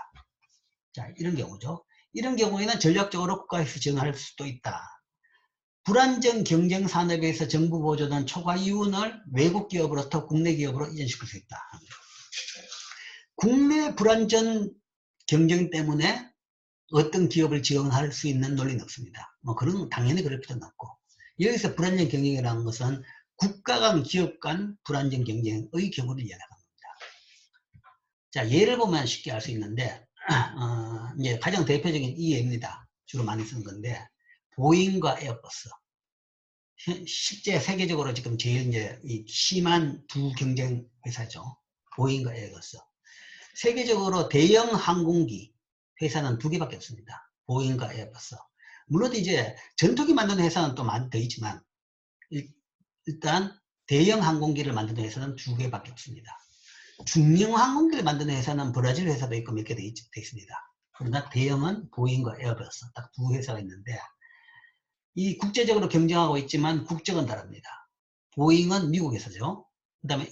자, 이런 경우죠. 이런 경우에는 전략적으로 국가에서 지원할 수도 있다. 불안정 경쟁 산업에서 정부 보조된 초과 이윤을 외국 기업으로부터 국내 기업으로 이전시킬 수 있다. 국내 불안전 경쟁 때문에 어떤 기업을 지원할 수 있는 논리는 없습니다. 뭐 당연히 그럴 필요는 없고, 여기서 불안정 경쟁이라는 것은 국가 간 기업 간 불안정 경쟁의 경우를 이야기하는 겁니다. 자, 예를 보면 쉽게 알 수 있는데, 이제 가장 대표적인 이 예입니다. 주로 많이 쓰는 건데, 보잉과 에어버스. 실제 세계적으로 지금 제일 이제 심한 두 경쟁 회사죠. 보잉과 에어버스. 세계적으로 대형 항공기 회사는 두 개밖에 없습니다. 보잉과 에어버스. 물론 이제 전투기 만드는 회사는 또 많이 더 있지만 일단 대형 항공기를 만드는 회사는 두 개밖에 없습니다. 중형 항공기를 만드는 회사는 브라질 회사도 있고 몇 개 더 있습니다. 그러나 대형은 보잉과 에어버스 딱 두 회사가 있는데 이 국제적으로 경쟁하고 있지만 국적은 다릅니다. 보잉은 미국 회사죠. 그 다음에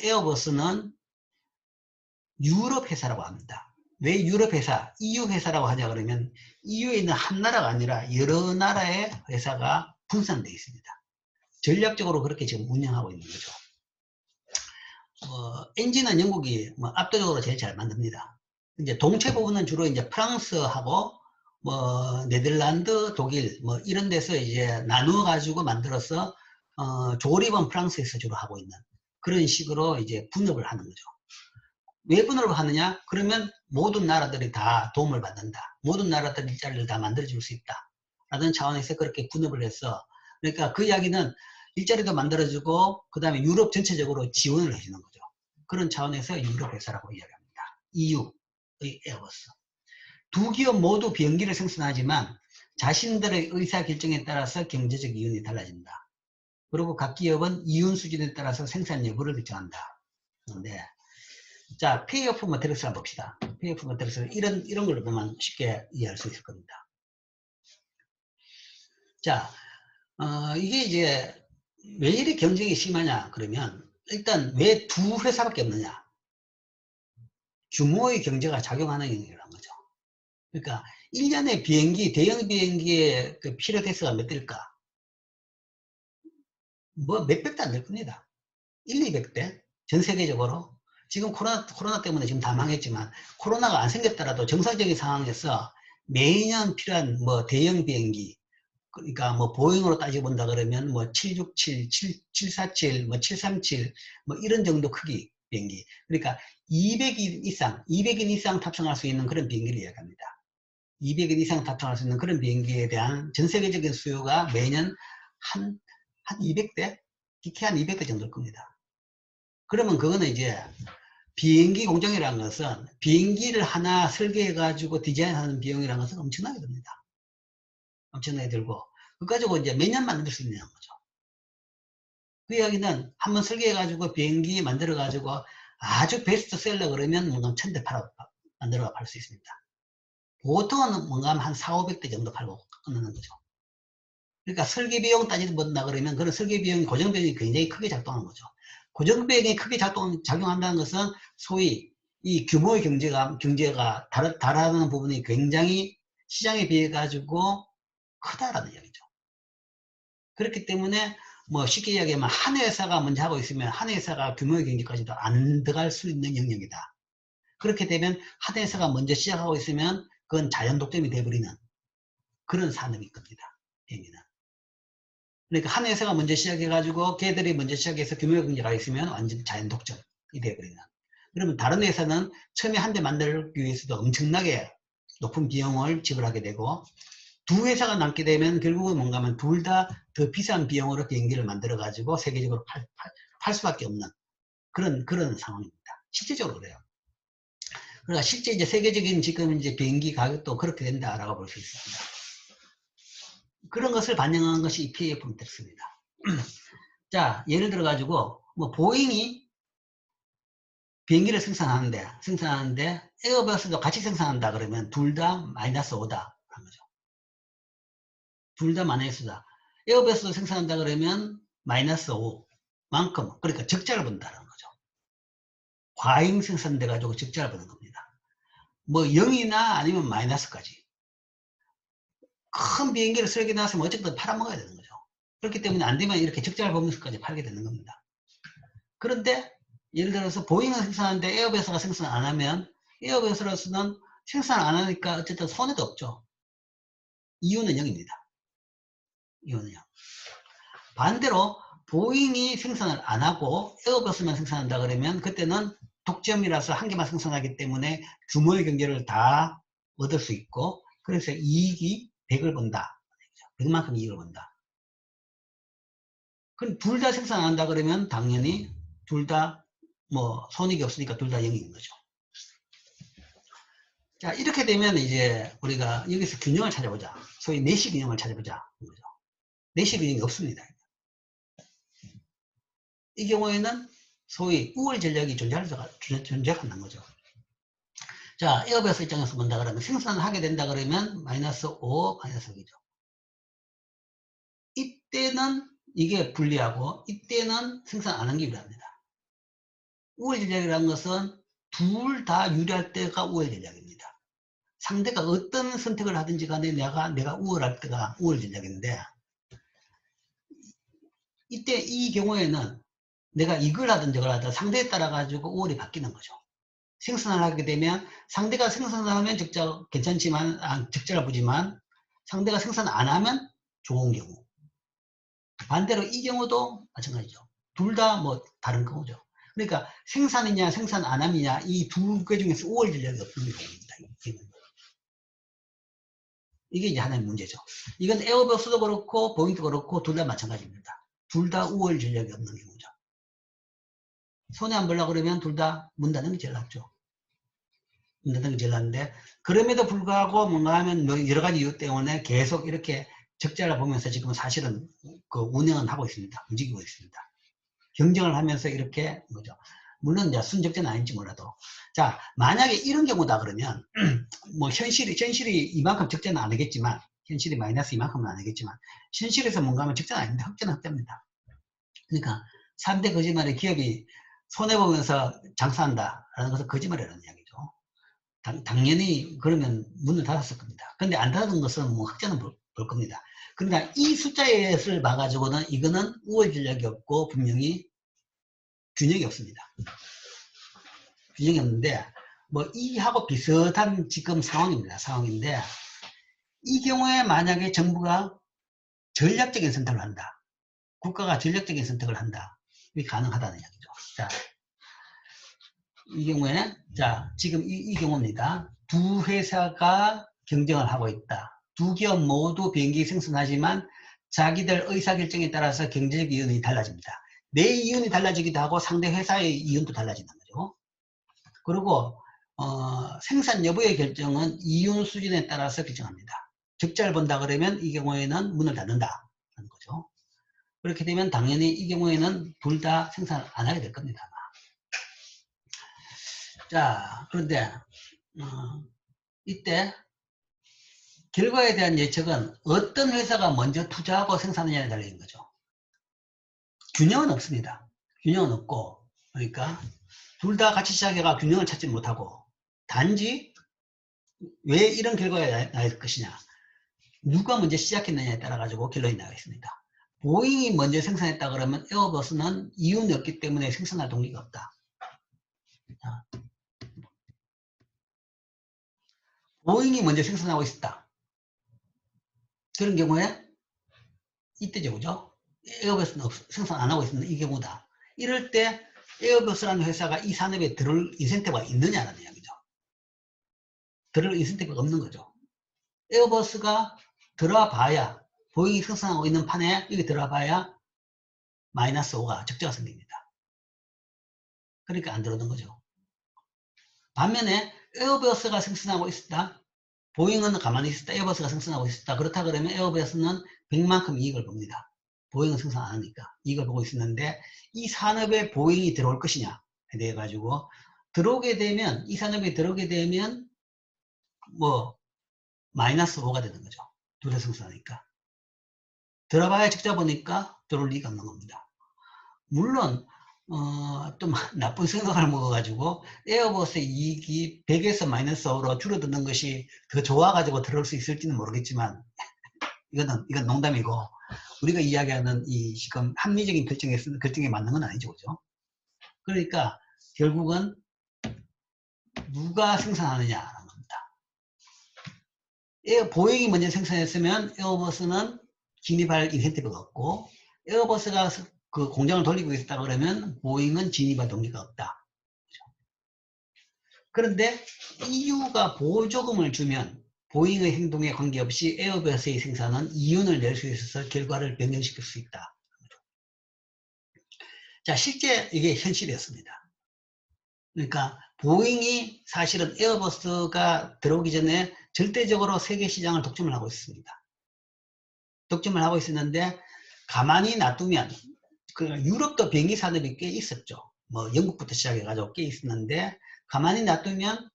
에어버스는 유럽 회사라고 합니다. 왜 유럽 회사, EU 회사라고 하냐 그러면 EU에 있는 한 나라가 아니라 여러 나라의 회사가 분산되어 있습니다. 전략적으로 그렇게 지금 운영하고 있는 거죠. 엔진은 영국이 압도적으로 제일 잘 만듭니다. 이제 동체 부분은 주로 이제 프랑스하고 네덜란드, 독일 이런 데서 이제 나누어 가지고 만들어서 조립은 프랑스에서 주로 하고 있는 그런 식으로 이제 분업을 하는 거죠. 왜 분업을 하느냐? 그러면 모든 나라들이 다 도움을 받는다. 모든 나라들이 일자리를 다 만들어줄 수 있다. 라는 차원에서 그렇게 분업을 해서, 그러니까 그 이야기는 일자리도 만들어주고 그 다음에 유럽 전체적으로 지원을 해주는 거죠. 그런 차원에서 유럽 회사라고 이야기합니다. EU의 에어버스. 두 기업 모두 비행기를 생산하지만 자신들의 의사결정에 따라서 경제적 이윤이 달라진다. 그리고 각 기업은 이윤 수준에 따라서 생산 여부를 결정한다. 네. 자, 페이오프 매트릭스 한번 봅시다. 페이오프 매트릭스 이런 걸로 보면 쉽게 이해할 수 있을 겁니다. 자, 이게 이제 왜 이렇게 경쟁이 심하냐 그러면 일단 왜 두 회사밖에 없느냐? 규모의 경제가 작용하는 영역이라는 거죠. 그러니까 1년에 비행기, 대형 비행기의 그 필요 대수가 몇 대일까? 몇백 대 안 될 겁니다. 200대? 전 세계적으로. 지금 코로나 때문에 지금 다 망했지만, 코로나가 안 생겼더라도 정상적인 상황에서 매년 필요한 대형 비행기, 그러니까 보잉으로 따지고 본다 그러면 767, 747, 737, 이런 정도 크기 비행기. 그러니까 200인 이상 탑승할 수 있는 그런 비행기를 이야기합니다. 200인 이상 탑승할 수 있는 그런 비행기에 대한 전 세계적인 수요가 매년 한 200대? 기껏 한 200대 정도일 겁니다. 그러면 그거는 이제 비행기 공정이라는 것은 비행기를 하나 설계해가지고 디자인하는 비용이라는 것은 엄청나게 듭니다. 엄청나게 들고, 그거 가지고 이제 몇 년 만들 수 있는 거죠. 그 이야기는 한번 설계해가지고 비행기 만들어가지고 아주 베스트셀러 그러면 뭔가 1000대 만들어 팔 수 있습니다. 보통은 뭔가 한 4,500대 정도 팔고 끝나는 거죠. 그러니까 설계 비용 따진다 그러면 그런 설계 비용이 고정 비용이 굉장히 크게 작동하는 거죠. 고정 비용이 크게 작용한다는 것은 소위 이 규모의 경제가 달하는 부분이 굉장히 시장에 비해 가지고 크다라는 얘기죠. 그렇기 때문에 쉽게 이야기하면 한 회사가 먼저 하고 있으면 한 회사가 규모의 경제까지도 안 들어갈 수 있는 영역이다. 그렇게 되면 한 회사가 먼저 시작하고 있으면 그건 자연 독점이 돼버리는 그런 산업인 겁니다. 비행기는. 그러니까 한 회사가 먼저 시작해가지고 걔들이 먼저 시작해서 규모의 경제가 있으면 완전 자연 독점이 돼버리는. 그러면 다른 회사는 처음에 한 대 만들기 위해서도 엄청나게 높은 비용을 지불하게 되고, 두 회사가 남게 되면 결국은 뭔가 하면 둘 다 더 비싼 비용으로 비행기를 만들어 가지고 세계적으로 팔 수밖에 없는 그런 상황입니다. 실제적으로 그래요. 그러니까 실제 이제 세계적인 지금 이제 비행기 가격도 그렇게 된다라고 볼 수 있습니다. 그런 것을 반영한 것이 PAF 매트릭스입니다. 자, 예를 들어 가지고 보잉이 비행기를 생산하는데 에어버스도 같이 생산한다 그러면 둘 다 마이너스 5다 하는 거죠. 둘 다 마이너스 5다. 에어버스도 생산한다 그러면 마이너스 5만큼, 그러니까 적자를 본다는 거죠. 과잉 생산돼 가지고 적자를 보는 겁니다. 0이나 아니면 마이너스까지. 큰 비행기를 설계 나왔으면 어쨌든 팔아먹어야 되는 거죠. 그렇기 때문에 안 되면 이렇게 적자를 보면서까지 팔게 되는 겁니다. 그런데 예를 들어서 보잉을 생산하는데 에어버스가 생산 안 하면 에어버스로서는 생산 안 하니까 어쨌든 손해도 없죠. 이유는 0입니다. 이유는 0. 반대로 보잉이 생산을 안 하고 에어버스만 생산한다 그러면 그때는 독점이라서 한 개만 생산하기 때문에 규모의 경제를 다 얻을 수 있고, 그래서 이익이 100을 번다. 100만큼 이익을 번다. 그럼 둘 다 생산 안 한다 그러면 당연히 둘 다 손익이 없으니까 둘 다 0인 거죠. 자, 이렇게 되면 이제 우리가 여기서 균형을 찾아보자. 소위 내시 균형을 찾아보자. 내시 균형이 없습니다. 이 경우에는 소위 우월 전략이 존재한다는 거죠. 자, 에어버스 입장에서 본다 그러면 생산을 하게 된다 그러면 마이너스 5, 마이너스 6이죠. 이때는 이게 불리하고 이때는 생산 안 한 게 유리합니다. 우월 전략이라는 것은 둘 다 유리할 때가 우월 전략입니다. 상대가 어떤 선택을 하든지 간에 내가 우월할 때가 우월 전략인데 이때 이 경우에는 내가 이걸 하든 저걸 하든 상대에 따라 가지고 우월이 바뀌는 거죠. 생산을 하게 되면 상대가 생산을 하면 적자 괜찮지만 적자를 보지만 상대가 생산 안 하면 좋은 경우 반대로 이 경우도 마찬가지죠. 둘 다 뭐 다른 경우죠. 그러니까 생산이냐 생산 안 함이냐 이 두 개 중에서 우월 전략이 없는 경우입니다. 이게 이제 하나의 문제죠. 이건 에어버스도 그렇고 보잉도 그렇고 둘 다 마찬가지입니다. 둘 다 우월 전략이 없는 경우죠. 손해 안 보려고 그러면 둘 다 문 닫는 게 제일 낫죠. 문 닫는 게 제일 낫는데 그럼에도 불구하고 뭔가 하면 뭐 여러 가지 이유 때문에 계속 이렇게 적자를 보면서 지금 사실은 그 운영은 하고 있습니다. 움직이고 있습니다. 경쟁을 하면서 이렇게 뭐죠. 물론 이제 순적자는 아닌지 몰라도 자 만약에 이런 경우다 그러면 뭐 현실이 이만큼 적자는 안 하겠지만 현실이 마이너스 이만큼은 안 하겠지만 현실에서 뭔가 하면 적자는 아닌데 흑자는 흑자입니다. 그러니까 3대 거짓말에 기업이 손해보면서 장사한다라는 것은 거짓말이라는 이야기죠. 당연히 그러면 문을 닫았을 겁니다. 근데 안 닫은 것은 뭐 흑자는 볼 겁니다. 그러니까 이 숫자를 봐가지고는 이거는 우월 전략이 없고 분명히 균형이 없습니다. 균형이 없는데 뭐 이하고 비슷한 지금 상황인데 이 경우에 만약에 정부가 전략적인 선택을 한다. 국가가 전략적인 선택을 한다. 이게 가능하다는 이야기죠. 자, 이 경우에는 자 지금 이 경우입니다. 두 회사가 경쟁을 하고 있다. 두 기업 모두 비행기 생산하지만 자기들 의사결정에 따라서 경제적 이윤이 달라집니다. 내 이윤이 달라지기도 하고 상대 회사의 이윤도 달라지는 거죠. 그리고 생산 여부의 결정은 이윤 수준에 따라서 결정합니다. 적자를 본다 그러면 이 경우에는 문을 닫는다 하는 거죠. 그렇게 되면 당연히 이 경우에는 둘 다 생산 안 하게 될 겁니다. 자, 그런데 이때 결과에 대한 예측은 어떤 회사가 먼저 투자하고 생산하느냐에 달린 거죠. 균형은 없습니다. 균형은 없고 그러니까 둘 다 같이 시작해가 균형을 찾지 못하고 단지 왜 이런 결과가 나올 것이냐 누가 먼저 시작했느냐에 따라 가지고 결론이 나와 있습니다. 보잉이 먼저 생산했다 그러면 에어버스는 이윤이 없기 때문에 생산할 동기가 없다. 보잉이 먼저 생산하고 있었다. 그런 경우에 이때죠, 그죠? 에어버스는 생산 안 하고 있었는 이 경우다. 이럴 때 에어버스라는 회사가 이 산업에 들어올 인센티브가 있느냐는 이야기죠. 들어올 인센티브가 없는 거죠. 에어버스가 들어와봐야 보잉이 생산하고 있는 판에 여기 들어와봐야 마이너스 5가 적자가 생깁니다. 그러니까 안 들어오는 거죠. 반면에 에어버스가 생산하고 있었다. 보잉은 가만히 있었다. 에어버스가 생산하고 있었다. 그렇다 그러면 에어버스는 100만큼 이익을 봅니다. 보잉은 생산 안 하니까 이익을 보고 있었는데 이 산업에 보잉이 들어올 것이냐에 대해 가지고 들어오게 되면 이 산업에 들어오게 되면 뭐 마이너스 5가 되는 거죠. 둘 다 생산하니까 들어봐야 적자 보니까 들어올 리가 없는 겁니다. 물론 좀 나쁜 생각을 먹어가지고 에어버스의 이익이 100에서 마이너스 5로 줄어드는 것이 더 좋아가지고 들어올 수 있을지는 모르겠지만 이건 농담이고 우리가 이야기하는 이 지금 합리적인 결정에 맞는 건 아니죠, 그죠? 그러니까 결국은 누가 생산하느냐라는 겁니다. 보잉이 먼저 생산했으면 에어버스는 진입할 인센티브가 없고 에어버스가 그 공장을 돌리고 있다 그러면 보잉은 진입할 동기가 없다. 그런데 EU가 보조금을 주면 보잉의 행동에 관계없이 에어버스의 생산은 이윤을 낼 수 있어서 결과를 변경시킬 수 있다. 자, 실제 이게 현실이었습니다. 그러니까 보잉이 사실은 에어버스가 들어오기 전에 절대적으로 세계 시장을 독점을 하고 있습니다. 독점을 하고 있었는데 가만히 놔두면 그 유럽도 비행기 산업이 꽤 있었죠. 뭐 영국부터 시작해가지고 꽤 있었는데 가만히 놔두면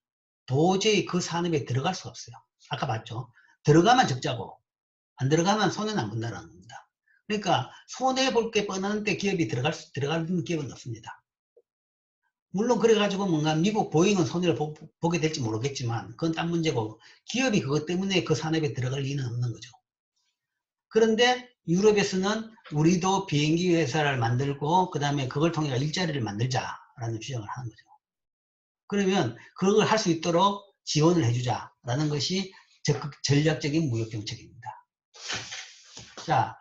도저히 그 산업에 들어갈 수가 없어요. 아까 봤죠. 들어가면 적자고 안 들어가면 손해는 안 본다는 겁니다. 그러니까 손해볼 게 뻔한데 기업이 들어가는 기업은 없습니다. 물론 그래가지고 뭔가 미국 보잉은 손해를 보게 될지 모르겠지만 그건 딴 문제고 기업이 그것 때문에 그 산업에 들어갈 리는 없는 거죠. 그런데 유럽에서는 우리도 비행기 회사를 만들고 그 다음에 그걸 통해 일자리를 만들자라는 주장을 하는 거죠. 그러면 그걸 할 수 있도록 지원을 해주자라는 것이 적극 전략적인 무역정책입니다. 자,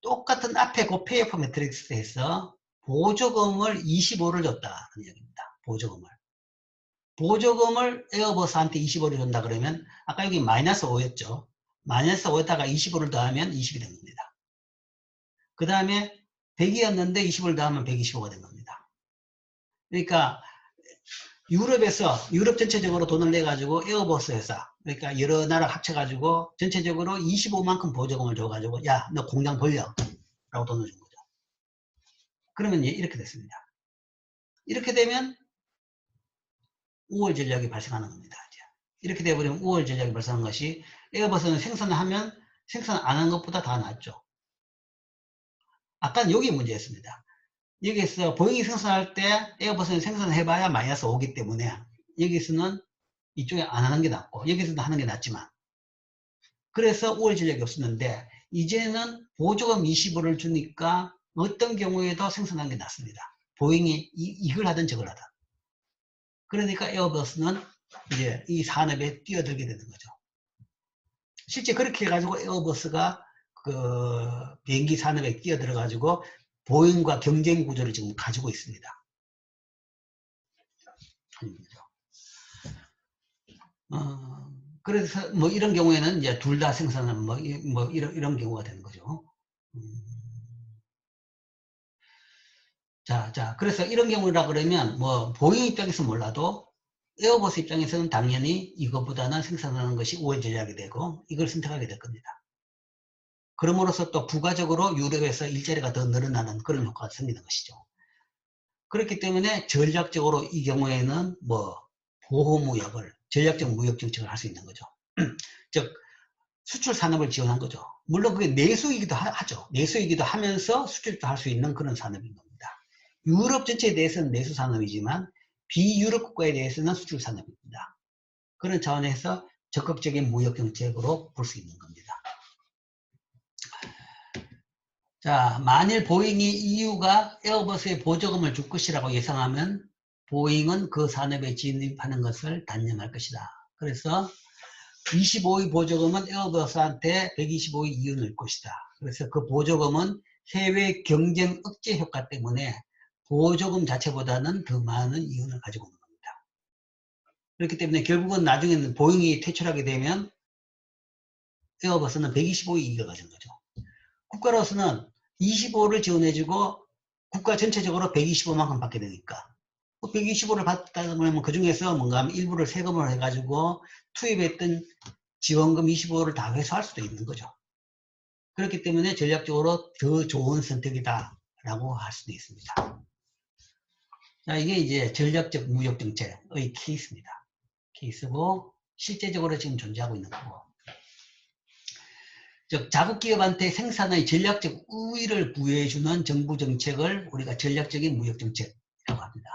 똑같은 앞에 그 페이퍼 매트릭스에서 보조금을 25를 줬다는 얘기입니다. 보조금을 에어버스한테 25를 준다 그러면 아까 여기 마이너스 5였죠. 마이너스 5에다가 25를 더하면 20이 된 겁니다. 그 다음에 100이었는데 20을 더하면 125가 된 겁니다. 그러니까 유럽 전체적으로 돈을 내가지고 에어버스 회사, 그러니까 여러 나라 합쳐가지고 전체적으로 25만큼 보조금을 줘가지고 야, 너 공장 돌려 라고 돈을 준 거죠. 그러면 이렇게 됐습니다. 이렇게 되면 우월 전략이 발생하는 겁니다. 이렇게 되어버리면 우월 전략이 발생하는 것이 에어버스는 생산을 하면 생산 안 한 것보다 더 낫죠. 아까는 여기 문제였습니다. 여기서 보잉이 생산할 때 에어버스는 생산을 해봐야 마이너스 5기 때문에 여기서는 이쪽에 안 하는 게 낫고 여기서는 하는 게 낫지만 그래서 우월 전략이 없었는데 이제는 보조금 25를 주니까 어떤 경우에도 생산하는 게 낫습니다. 보잉이 이걸 하든 저걸 하든. 그러니까 에어버스는 이제 이 산업에 뛰어들게 되는 거죠. 실제 그렇게 해가지고 에어버스가 그 비행기 산업에 뛰어들어가지고 보잉과 경쟁 구조를 지금 가지고 있습니다. 그래서 뭐 이런 경우에는 이제 둘 다 생산은 뭐 이런 경우가 되는 거죠. 자, 그래서 이런 경우라 그러면 뭐 보잉 입장에서 몰라도 에어버스 입장에서는 당연히 이것보다는 생산하는 것이 우월 전략이 되고 이걸 선택하게 될 겁니다. 그럼으로써 또 부가적으로 유럽에서 일자리가 더 늘어나는 그런 효과가 생기는 것이죠. 그렇기 때문에 전략적으로 이 경우에는 뭐 보호무역을 전략적 무역정책을 할 수 있는 거죠. 즉 수출 산업을 지원한 거죠. 물론 그게 내수이기도 하죠. 내수이기도 하면서 수출도 할 수 있는 그런 산업인 겁니다. 유럽 전체에 대해서는 내수 산업이지만 비유럽 국가에 대해서는 수출 산업입니다. 그런 차원에서 적극적인 무역 정책으로 볼 수 있는 겁니다. 자, 만일 보잉이 EU가 에어버스에 보조금을 줄 것이라고 예상하면 보잉은 그 산업에 진입하는 것을 단념할 것이다. 그래서 25의 보조금은 에어버스한테 125의 이윤을 것이다. 그래서 그 보조금은 해외 경쟁 억제 효과 때문에 보조금 자체보다는 더 많은 이윤을 가지고 있는 겁니다. 그렇기 때문에 결국은 나중에는 보잉이 퇴출하게 되면 에어버스는 125의 이익을 가진 거죠. 국가로서는 25를 지원해주고 국가 전체적으로 125만큼 받게 되니까 125를 받다 보면 그 중에서 뭔가 일부를 세금을 해가지고 투입했던 지원금 25를 다 회수할 수도 있는 거죠. 그렇기 때문에 전략적으로 더 좋은 선택이다 라고 할 수도 있습니다. 자, 이게 이제 전략적 무역정책의 케이스입니다. 케이스고 실제적으로 지금 존재하고 있는 거고, 즉 자국기업한테 생산의 전략적 우위를 부여해주는 정부 정책을 우리가 전략적인 무역정책이라고 합니다.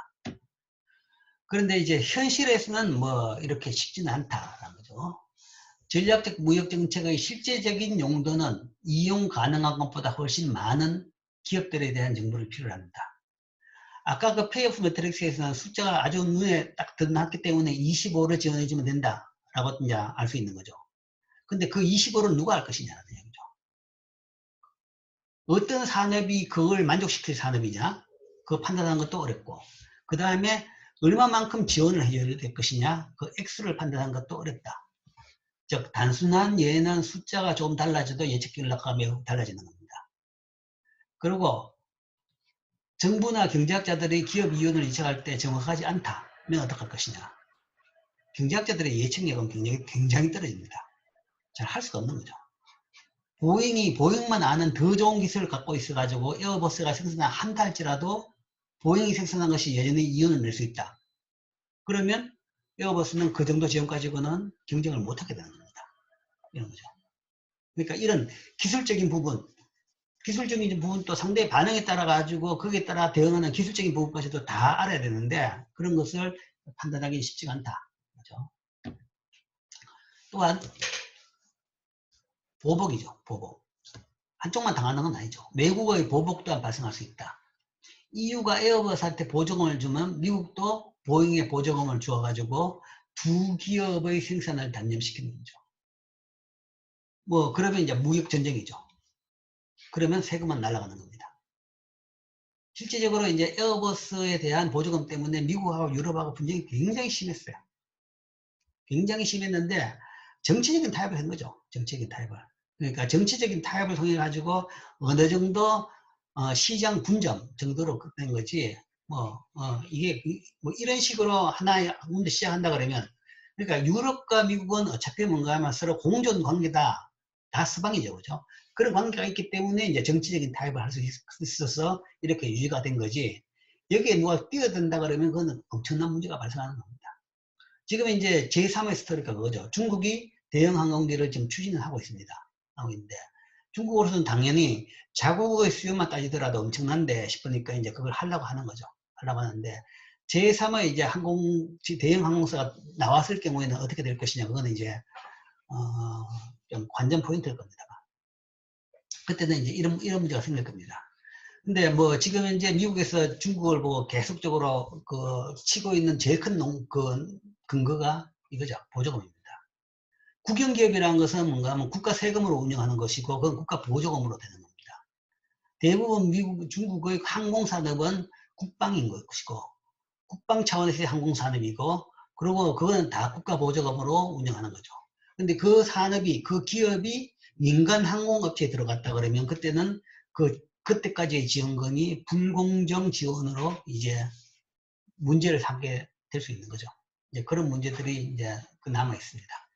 그런데 이제 현실에서는 뭐 이렇게 쉽지는 않다라는 거죠. 전략적 무역정책의 실제적인 용도는 이용 가능한 것보다 훨씬 많은 기업들에 대한 정보를 필요로 합니다. 아까 그 페이오프 매트릭스에서는 숫자가 아주 눈에 딱 드러났기 때문에 25를 지원해주면 된다라고 이제 알 수 있는 거죠. 근데 그 25를 누가 할 것이냐는 얘기죠. 어떤 산업이 그걸 만족시킬 산업이냐, 그거 판단하는 것도 어렵고, 그 다음에 얼마만큼 지원을 해줘야 될 것이냐, 그 액수를 판단하는 것도 어렵다. 즉 단순한 예는 숫자가 조금 달라져도 예측 결과가 매우 달라지는 겁니다. 그리고 정부나 경제학자들이 기업 이윤을 예측할 때 정확하지 않다면 어떡할 것이냐. 경제학자들의 예측력은 굉장히 떨어집니다. 잘 할 수가 없는 거죠. 보잉만 아는 더 좋은 기술을 갖고 있어가지고 에어버스가 생산한다 할지라도 보잉이 생산한 것이 여전히 이윤을 낼 수 있다. 그러면 에어버스는 그 정도 지원 가지고는 경쟁을 못하게 되는 겁니다. 이런 거죠. 그러니까 이런 기술적인 부분, 기술적인 부분 또 상대의 반응에 따라 가지고 거기에 따라 대응하는 기술적인 부분까지도 다 알아야 되는데 그런 것을 판단하기 쉽지가 않다. 그렇죠? 또한 보복이죠. 보복. 한쪽만 당하는 건 아니죠. 외국의 보복 또한 발생할 수 있다. EU가 에어버스한테 보조금을 주면 미국도 보잉에 보조금을 주어가지고 두 기업의 생산을 단념시키는 거죠. 뭐 그러면 이제 무역 전쟁이죠. 그러면 세금만 날아가는 겁니다. 실제적으로 이제 에어버스에 대한 보조금 때문에 미국하고 유럽하고 분쟁이 굉장히 심했어요. 굉장히 심했는데 정치적인 타협을 한 거죠. 정치적인 타협을. 그러니까 정치적인 타협을 통해 가지고 어느 정도 시장 분점 정도로 된 거지. 이게 뭐 이런 식으로 하나의 문제 시작한다 그러면 그러니까 유럽과 미국은 어차피 뭔가 하면 서로 공존 관계다. 다 서방이죠. 그죠? 그런 관계가 있기 때문에 이제 정치적인 타협을 할 수 있어서 이렇게 유지가 된 거지. 여기에 누가 뛰어든다 그러면 그건 엄청난 문제가 발생하는 겁니다. 지금 이제 제3의 스토리가 그거죠. 중국이 대형 항공기를 지금 추진을 하고 있습니다. 하고 있는데 중국으로서는 당연히 자국의 수요만 따지더라도 엄청난데 싶으니까 이제 그걸 하려고 하는 거죠. 하려고 하는데 제3의 이제 대형 항공사가 나왔을 경우에는 어떻게 될 것이냐. 그거는 이제 좀 관전 포인트일 겁니다. 그때는 이제 이런 문제가 생길 겁니다. 근데 뭐 지금 이제 미국에서 중국을 보고 계속적으로 치고 있는 제일 큰 근거가 이거죠. 보조금입니다. 국영기업이라는 것은 뭔가 하면 국가 세금으로 운영하는 것이고 그건 국가 보조금으로 되는 겁니다. 대부분 중국의 항공산업은 국방인 것이고 국방 차원에서의 항공산업이고 그리고 그거는 다 국가 보조금으로 운영하는 거죠. 근데 그 산업이 그 기업이 민간 항공업체에 들어갔다 그러면 그때는 그때까지의 지원금이 불공정 지원으로 이제 문제를 삼게 될 수 있는 거죠. 이제 그런 문제들이 이제 남아 있습니다.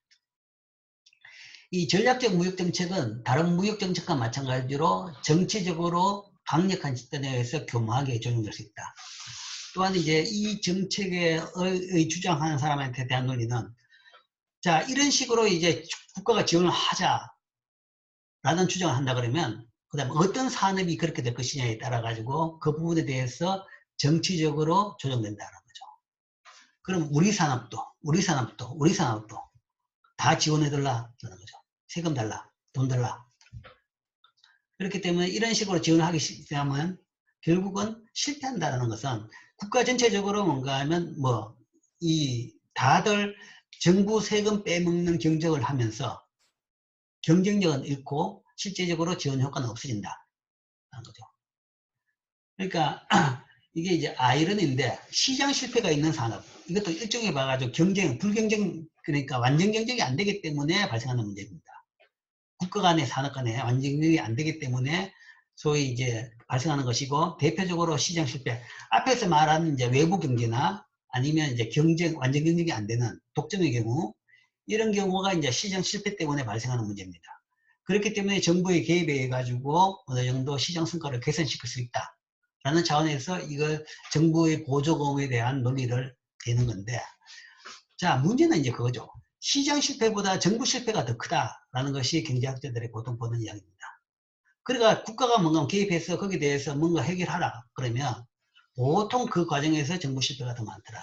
이 전략적 무역정책은 다른 무역정책과 마찬가지로 정치적으로 강력한 집단에 의해서 교묘하게 적용될 수 있다. 또한 이제 이 정책의 주장하는 사람한테 대한 논리는 자, 이런 식으로 이제 국가가 지원을 하자라는 주장을 한다 그러면 그 다음에 어떤 산업이 그렇게 될 것이냐에 따라 가지고 그 부분에 대해서 정치적으로 조정된다는 거죠. 그럼 우리 산업도 다 지원해달라 하는 거죠. 세금 달라, 돈 달라. 그렇기 때문에 이런 식으로 지원을 하기 시작하면 결국은 실패한다는 것은 국가 전체적으로 뭔가 하면 다들 정부 세금 빼먹는 경쟁을 하면서 경쟁력은 잃고 실제적으로 지원 효과는 없어진다는 거죠. 그러니까 이게 이제 아이러니인데 시장 실패가 있는 산업 이것도 일종의 봐가지고 불경쟁 그러니까 완전 경쟁이 안 되기 때문에 발생하는 문제입니다. 국가 간의 산업 간에 완전 경쟁이 안 되기 때문에 소위 이제 발생하는 것이고 대표적으로 시장 실패 앞에서 말한 이제 외부 경제나 아니면 이제 완전 경쟁이 안 되는 독점의 경우 이런 경우가 이제 시장 실패 때문에 발생하는 문제입니다. 그렇기 때문에 정부의 개입에 의해 가지고 어느 정도 시장 성과를 개선시킬 수 있다. 라는 차원에서 이걸 정부의 보조금에 대한 논리를 내는 건데 자 문제는 이제 그거죠. 시장 실패보다 정부 실패가 더 크다라는 것이 경제학자들의 보통 보는 이야기입니다. 그러니까 국가가 뭔가 개입해서 거기에 대해서 뭔가 해결하라 그러면 보통 그 과정에서 정부 실패가 더 많더라.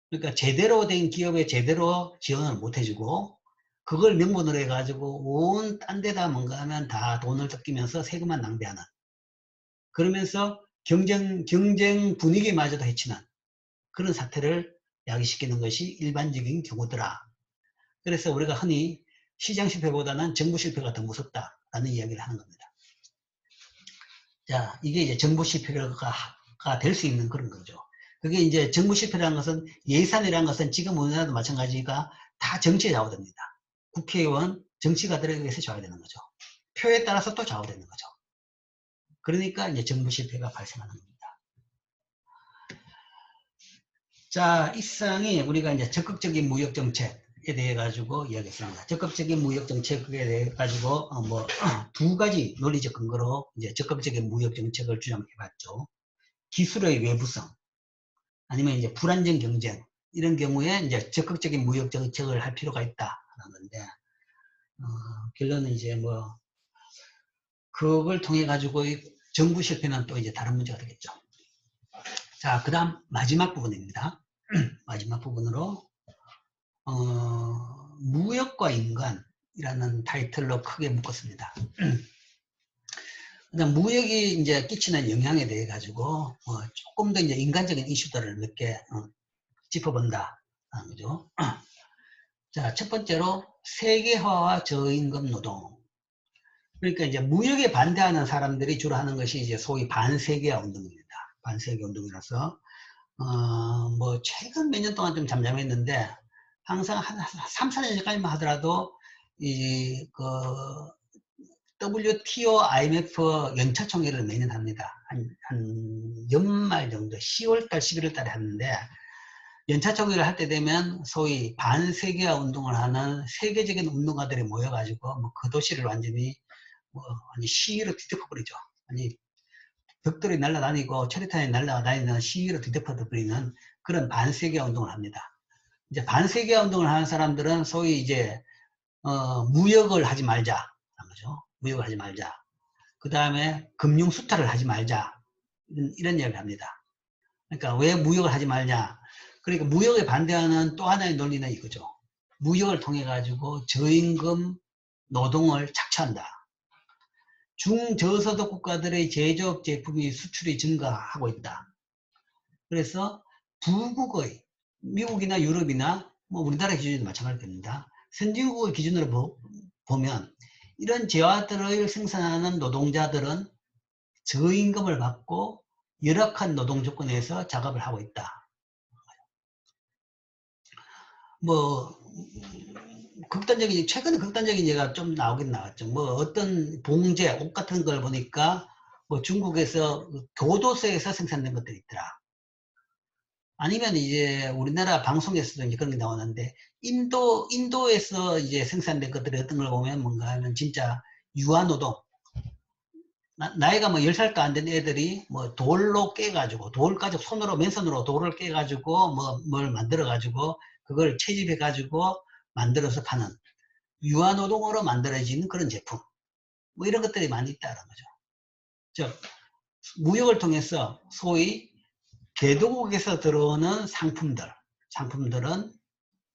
그러니까 제대로 된 기업에 제대로 지원을 못 해주고 그걸 명분으로 해가지고 온 딴 데다 뭔가 하면 다 돈을 뜯기면서 세금만 낭비하는 그러면서 경쟁 분위기마저도 해치는 그런 사태를 야기시키는 것이 일반적인 경우더라. 그래서 우리가 흔히 시장 실패보다는 정부 실패가 더 무섭다라는 이야기를 하는 겁니다. 자, 이게 이제 정부 실패가 될 수 있는 그런 거죠. 그게 이제 정부 실패라는 것은 예산이라는 것은 지금 우리나라도 마찬가지가 다 정치에 좌우됩니다. 국회의원, 정치가들에 의해서 좌우되는 거죠. 표에 따라서 또 좌우되는 거죠. 그러니까 이제 정부 실패가 발생하는 겁니다. 자, 이상이 우리가 이제 적극적인 무역 정책에 대해 가지고 이야기했습니다. 적극적인 무역 정책에 대해 가지고 두 가지 논리적 근거로 이제 적극적인 무역 정책을 주장해 봤죠. 기술의 외부성 아니면 이제 불안정 경쟁 이런 경우에 이제 적극적인 무역 정책을 할 필요가 있다라는 건데 결론은 이제 그걸 통해 가지고 정부 실패는 또 이제 다른 문제가 되겠죠. 자, 그 다음 마지막 부분입니다. 마지막 부분으로 무역과 인간이라는 타이틀로 크게 묶었습니다. 그다음 무역이 이제 끼치는 영향에 대해 가지고 조금 더 이제 인간적인 이슈들을 몇 개 짚어본다. 그죠? 자, 첫 번째로 세계화와 저임금 노동. 그러니까 이제 무역에 반대하는 사람들이 주로 하는 것이 이제 소위 반세계화 운동입니다. 반세계 운동이라서 뭐 최근 몇 년 동안 좀 잠잠했는데 항상 한 3, 4년 전까지만 하더라도 그 WTO, IMF 연차 총회를 매년 합니다. 한 연말 정도, 10월달, 11월달에 하는데 연차 총회를 할 때 되면 소위 반세계화 운동을 하는 세계적인 운동가들이 모여가지고 뭐 그 도시를 완전히 아니 시위로 뒤덮어버리죠. 아니 벽돌이 날아다니고 체리탄이 날아다니는 시위로 뒤덮어버리는 그런 반세계화 운동을 합니다. 이제 반세계화 운동을 하는 사람들은 소위 이제 무역을 하지 말자, 거죠. 무역을 하지 말자. 그 다음에 금융 수탈을 하지 말자. 이런 이야기를 합니다. 그러니까 왜 무역을 하지 말냐? 그러니까 무역에 반대하는 또 하나의 논리는 이거죠. 무역을 통해 가지고 저임금 노동을 착취한다. 중저소득 국가들의 제조업 제품이 수출이 증가하고 있다. 그래서 부국의 미국이나 유럽이나 뭐 우리나라 기준도 마찬가지입니다. 선진국의 기준으로 보면 이런 재화들을 생산하는 노동자들은 저임금을 받고 열악한 노동 조건에서 작업을 하고 있다. 뭐 최근에 극단적인 예가 좀 나오긴 나왔죠. 뭐 어떤 봉제, 옷 같은 걸 보니까 뭐 중국에서 교도소에서 생산된 것들이 있더라. 아니면 이제 우리나라 방송에서도 이제 그런 게 나오는데 인도에서 이제 생산된 것들이 어떤 걸 보면 뭔가 하면 진짜 유아노동. 나이가 뭐 10살도 안 된 애들이 뭐 돌로 깨가지고 돌까지 맨손으로 돌을 깨가지고 뭘 만들어가지고 그걸 채집해가지고 만들어서 파는 유아노동으로 만들어진 그런 제품. 뭐 이런 것들이 많이 있다는 거죠. 즉, 무역을 통해서 소위 개도국에서 들어오는 상품들은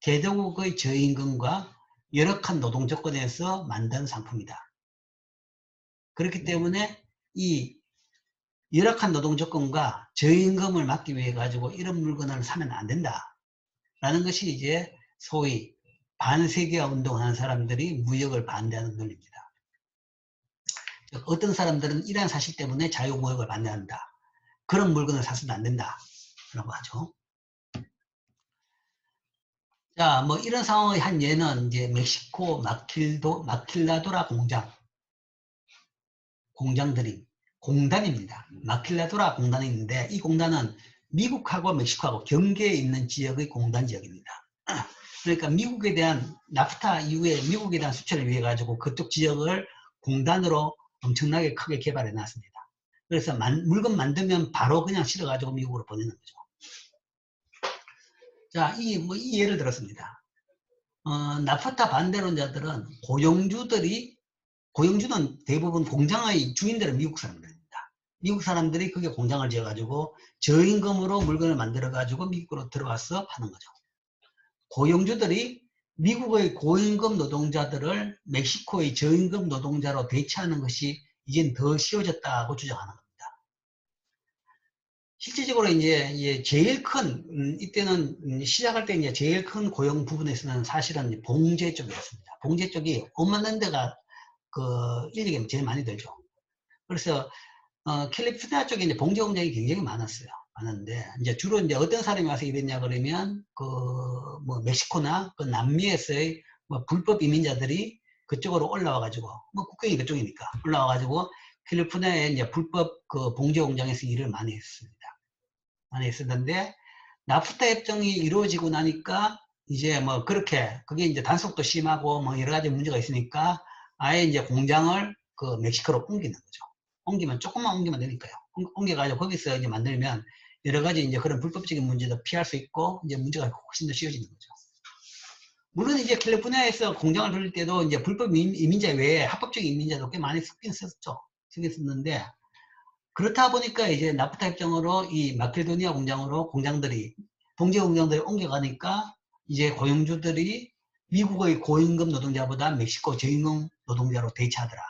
개도국의 저임금과 열악한 노동 조건에서 만든 상품이다. 그렇기 때문에 이 열악한 노동 조건과 저임금을 막기 위해 가지고 이런 물건을 사면 안 된다. 라는 것이 이제 소위 반세계화 운동하는 사람들이 무역을 반대하는 논리입니다. 어떤 사람들은 이러한 사실 때문에 자유무역을 반대한다. 그런 물건을 사서는 안 된다. 라고 하죠. 자, 뭐 이런 상황의 한 예는 이제 멕시코 마킬라도라 공단입니다. 마킬라도라 공단이 있는데 이 공단은 미국하고 멕시코하고 경계에 있는 지역의 공단 지역입니다. 그러니까 미국에 대한 나프타 이후에 미국에 대한 수출을 위해 가지고 그쪽 지역을 공단으로 엄청나게 크게 개발해 놨습니다. 그래서 물건 만들면 바로 그냥 실어 가지고 미국으로 보내는 거죠. 자, 이 예를 들었습니다. 나프타 반대론자들은 고용주는 대부분 공장의 주인들은 미국 사람들입니다. 미국 사람들이 그게 공장을 지어가지고 저임금으로 물건을 만들어가지고 미국으로 들어와서 파는 거죠. 고용주들이 미국의 고임금 노동자들을 멕시코의 저임금 노동자로 대체하는 것이 이젠 더 쉬워졌다고 주장하는 겁니다. 실질적으로 이제 제일 큰 이때는 시작할 때 이제 제일 큰 고용 부분에서는 사실은 봉제 쪽이었습니다. 봉제 쪽이 없는 데가 인력이 제일 많이 들죠. 그래서 캘리포니아 쪽에 이제 봉제 공장이 굉장히 많았는데 이제 주로 이제 어떤 사람이 와서 일했냐 그러면 뭐 멕시코나 남미에서의 뭐 불법 이민자들이 그쪽으로 올라와가지고 뭐 국경이 그쪽이니까 올라와가지고 캘리포니아에 이제 불법 봉제 공장에서 일을 많이 했었는데 나프타 협정이 이루어지고 나니까 이제 뭐 그렇게 그게 이제 단속도 심하고 뭐 여러 가지 문제가 있으니까 아예 이제 공장을 멕시코로 옮기는 거죠. 조금만 옮기면 되니까요. 옮겨가지고 거기서 이제 만들면 여러 가지 이제 그런 불법적인 문제도 피할 수 있고 이제 문제가 훨씬 더 쉬워지는 거죠. 물론 이제 캘리포니아에서 공장을 돌릴 때도 이제 불법 이민자 외에 합법적인 이민자도 꽤 많이 쓰긴 썼죠. 쓰긴 썼는데, 그렇다 보니까 이제 나프타 협정으로 이 마케도니아 공장으로 동지어 공장들이 옮겨가니까 이제 고용주들이 미국의 고임금 노동자보다 멕시코 저임금 노동자로 대체하더라.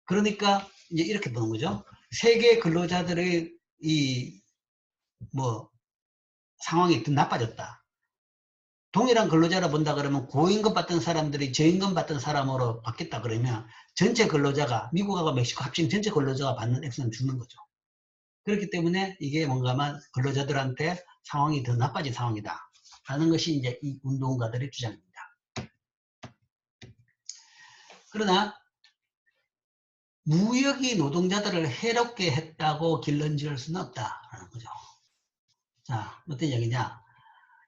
그러니까 이제 이렇게 보는 거죠. 세계 근로자들의 상황이 더 나빠졌다. 동일한 근로자라 본다 그러면 고임금 받던 사람들이 저임금 받던 사람으로 바뀌었다 그러면 전체 근로자가 미국하고 멕시코 합친 전체 근로자가 받는 액수는 죽는 거죠. 그렇기 때문에 이게 뭔가만 근로자들한테 상황이 더 나빠진 상황이다 라는 것이 이제 이 운동가들의 주장입니다. 그러나 무역이 노동자들을 해롭게 했다고 길런지을 수는 없다라는 거죠. 자, 어떤 이야기냐?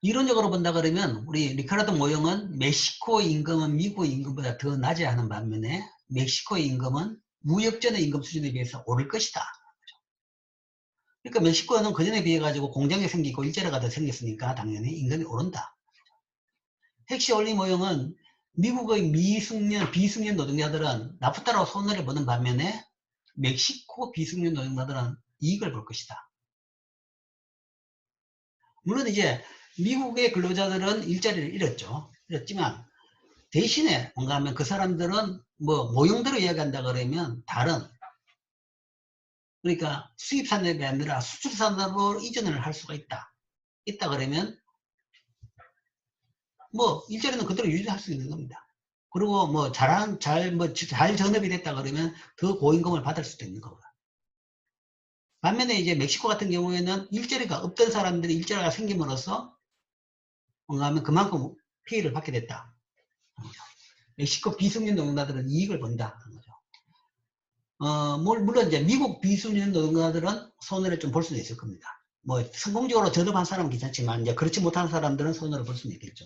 이론적으로 본다 그러면 우리 리카르도 모형은 멕시코 임금은 미국 임금보다 더 낮아야 하는 반면에 멕시코의 임금은 무역전의 임금 수준에 비해서 오를 것이다. 그러니까 멕시코는 그전에 비해 가지고 공장이 생기고 일자리가 더 생겼으니까 당연히 임금이 오른다. 핵시 올리 모형은 미국의 비숙련 노동자들은 나프타로 손해를 보는 반면에 멕시코 비숙련 노동자들은 이익을 볼 것이다. 물론 이제 미국의 근로자들은 일자리를 잃었지만 대신에 뭔가 하면 그 사람들은 모형대로 이야기한다 그러면 그러니까 수입 산업이 아니라 수출 산업으로 이전을 할 수가 있다 그러면 일자리는 그대로 유지할 수 있는 겁니다. 그리고 잘 전업이 됐다 그러면 더 고임금을 받을 수도 있는 거고요. 반면에 이제 멕시코 같은 경우에는 일자리가 없던 사람들이 일자리가 생김으로써 뭔가 하면 그만큼 피해를 받게 됐다. 멕시코 비숙련 노동자들은 이익을 본다. 물론 이제 미국 비숙련 노동자들은 손해를 좀 볼 수도 있을 겁니다. 성공적으로 전업한 사람은 괜찮지만 이제 그렇지 못한 사람들은 손해를 볼 수는 있겠죠.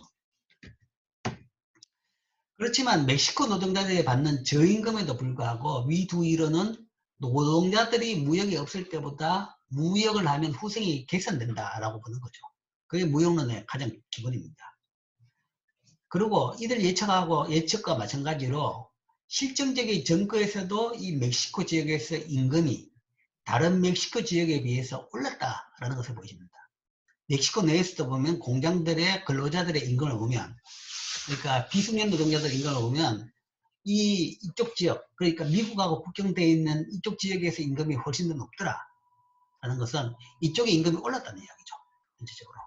그렇지만 멕시코 노동자들이 받는 저임금에도 불구하고 위 두 이론은 노동자들이 무역이 없을 때보다 무역을 하면 후생이 개선된다라고 보는 거죠. 그게 무역론의 가장 기본입니다. 그리고 이들 예측과 마찬가지로 실정적인 증거에서도 이 멕시코 지역에서 임금이 다른 멕시코 지역에 비해서 올랐다라는 것을 보여줍니다. 멕시코 내에서도 보면 공장들의 근로자들의 임금을 보면, 그러니까 비숙련 노동자들 임금을 보면 이쪽 지역, 그러니까 미국하고 국경되어 있는 이쪽 지역에서 임금이 훨씬 더 높더라라는 것은 이쪽의 임금이 올랐다는 이야기죠. 전체적으로.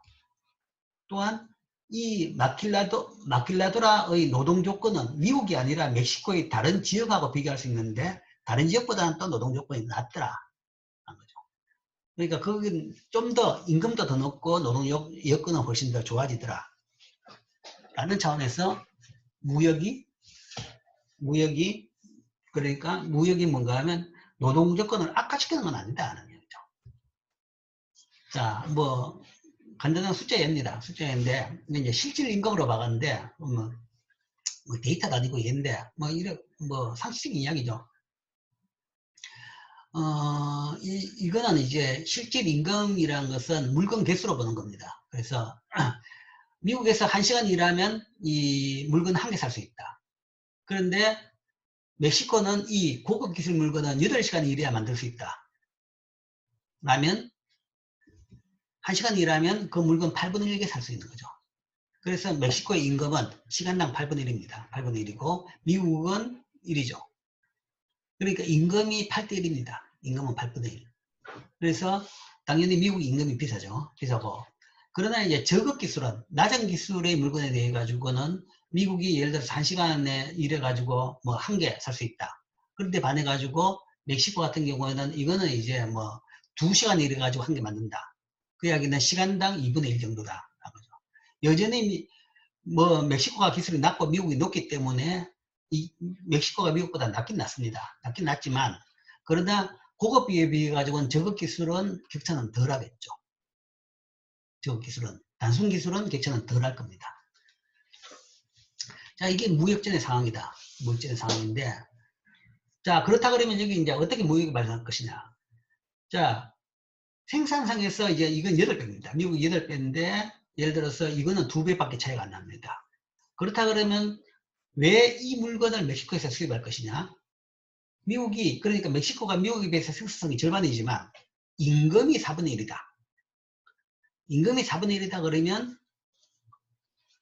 또한 이 마킬라도라의 노동 조건은 미국이 아니라 멕시코의 다른 지역하고 비교할 수 있는데 다른 지역보다는 또 노동 조건이 낫더라. 그러니까 거긴 좀 더 임금도 더 높고 노동 여건은 훨씬 더 좋아지더라. 라는 차원에서 무역이 뭔가 하면 노동 조건을 악화시키는 건 아니다. 하는 얘기죠. 자, 간단한 숫자입니다. 숫자인데, 이제 실질 임금으로 봐갔는데, 데이터가 아니고 얘인데, 상식적인 이야기죠. 이거는 이제 실질 임금이라는 것은 물건 개수로 보는 겁니다. 그래서, 미국에서 1시간 일하면 이 물건 한 개 살 수 있다. 그런데, 멕시코는 이 고급 기술 물건은 8시간 일해야 만들 수 있다. 라면, 1시간 일하면 그 물건 8분의 1개 살 수 있는 거죠. 그래서 멕시코의 임금은 시간당 8분의 1입니다. 8분의 1이고 미국은 1이죠. 그러니까 임금이 8대 1입니다. 임금은 8분의 1. 그래서 당연히 미국 임금이 비싸고 그러나 이제 저급 기술은 낮은 기술의 물건에 대해 가지고는 미국이 예를 들어서 1시간에 일해 가지고 한 개 살 수 있다. 그런데 반해 가지고 멕시코 같은 경우에는 이거는 이제 2시간 일해 가지고 한 개 만든다. 그 이야기는 시간당 2분의 1 정도다. 여전히 멕시코가 기술이 낮고 미국이 높기 때문에 멕시코가 미국보다 낮긴 낮지만 그러나 고급비에 비해 가지고는 저급 기술은 격차는 덜 하겠죠. 단순 기술은 격차는 덜 할 겁니다. 자, 이게 무역전의 상황이다. 무역전의 상황인데, 자, 그렇다 그러면 여기 이제 어떻게 무역이 발생할 것이냐. 자, 생산상에서 이제 이건 8배입니다. 미국 8배인데, 예를 들어서 이거는 2배밖에 차이가 안 납니다. 그렇다 그러면 왜 이 물건을 멕시코에서 수입할 것이냐? 미국이, 그러니까 멕시코가 미국에 비해서 생산성이 절반이지만 임금이 4분의 1이다. 임금이 4분의 1이다 그러면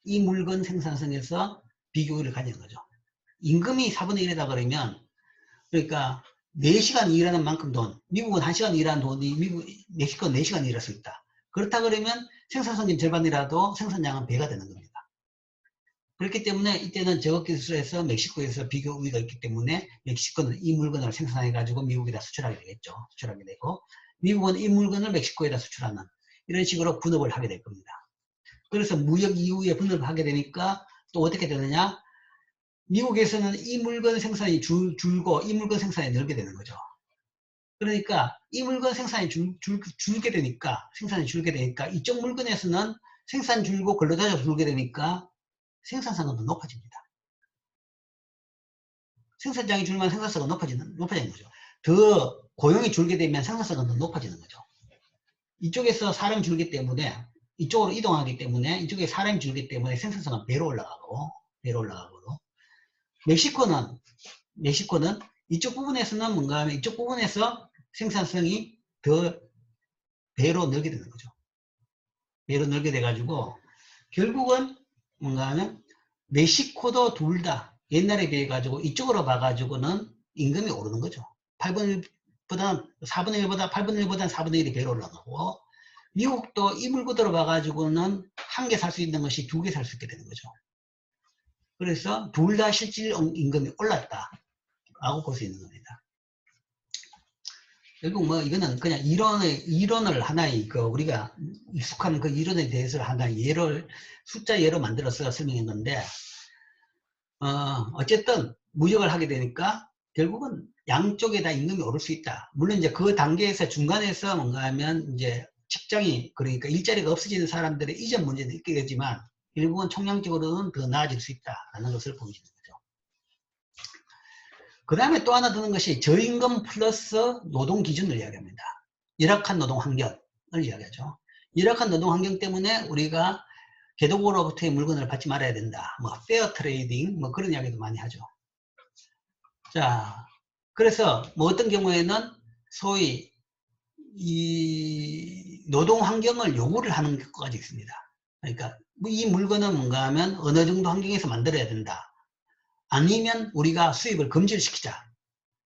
이 물건 생산성에서 비교를 가지는 거죠. 임금이 4분의 1이다 그러면, 그러니까 4시간 일하는 만큼 돈, 미국은 1시간 일하는 돈이 멕시코는 4시간 일할 수 있다. 그렇다 그러면 생산성이 절반이라도 생산량은 배가 되는 겁니다. 그렇기 때문에 이때는 저급 기술에서 멕시코에서 비교 우위가 있기 때문에 멕시코는 이 물건을 생산해 가지고 미국에다 수출하게 되겠죠. 수출하게 되고, 미국은 이 물건을 멕시코에다 수출하는 이런 식으로 분업을 하게 될 겁니다. 그래서 무역 이후에 분업을 하게 되니까 또 어떻게 되느냐? 미국에서는 이 물건 생산이 줄고 이 물건 생산이 늘게 되는 거죠. 그러니까 이 물건 생산이 줄게 되니까, 생산이 줄게 되니까 이쪽 물건에서는 생산 줄고 근로자가 줄게 되니까 생산성은 높아집니다. 생산량이 줄면 생산성은 높아지는 거죠. 더 고용이 줄게 되면 생산성은 더 높아지는 거죠. 이쪽에서 사람이 줄기 때문에, 이쪽으로 이동하기 때문에, 이쪽에 사람이 줄기 때문에 생산성은 배로 올라가고, 멕시코는 이쪽 부분에서는 뭔가 하면 이쪽 부분에서 생산성이 더 배로 늘게 되는 거죠. 배로 늘게 돼가지고, 결국은 뭔가 하면 멕시코도 둘 다 옛날에 비해 가지고 이쪽으로 봐가지고는 임금이 오르는 거죠. 8분의 1보다 4분의 1보다 8분의 1보다 4분의 1이 배로 올라가고, 미국도 이 물건으로 봐가지고는 한 개 살 수 있는 것이 2개 살 수 있게 되는 거죠. 그래서 둘 다 실질 임금이 올랐다라고 볼 수 있는 겁니다. 결국 뭐 이거는 그냥 이론을 하나의 그 우리가 익숙한 그 이론에 대해서 하나의 예를 숫자 예로 만들어서 설명한 건데, 어쨌든 무역을 하게 되니까 결국은 양쪽에 다 임금이 오를 수 있다. 물론 이제 그 단계에서 중간에서 뭔가 하면 이제 직장이, 그러니까 일자리가 없어지는 사람들의 이전 문제도 있겠지만 결국은 총량적으로는 더 나아질 수 있다라는 것을 보여주는 거죠. 그 다음에 또 하나 드는 것이 저임금 플러스 노동 기준을 이야기합니다. 열악한 노동 환경을 이야기하죠. 열악한 노동 환경 때문에 우리가 개도국으로부터의 물건을 받지 말아야 된다. 뭐 페어 트레이딩 뭐 그런 이야기도 많이 하죠. 자, 그래서 뭐 어떤 경우에는 소위 이 노동 환경을 요구를 하는 것까지 있습니다. 그러니까 이 물건은 뭔가 하면 어느 정도 환경에서 만들어야 된다. 아니면 우리가 수입을 금지를 시키자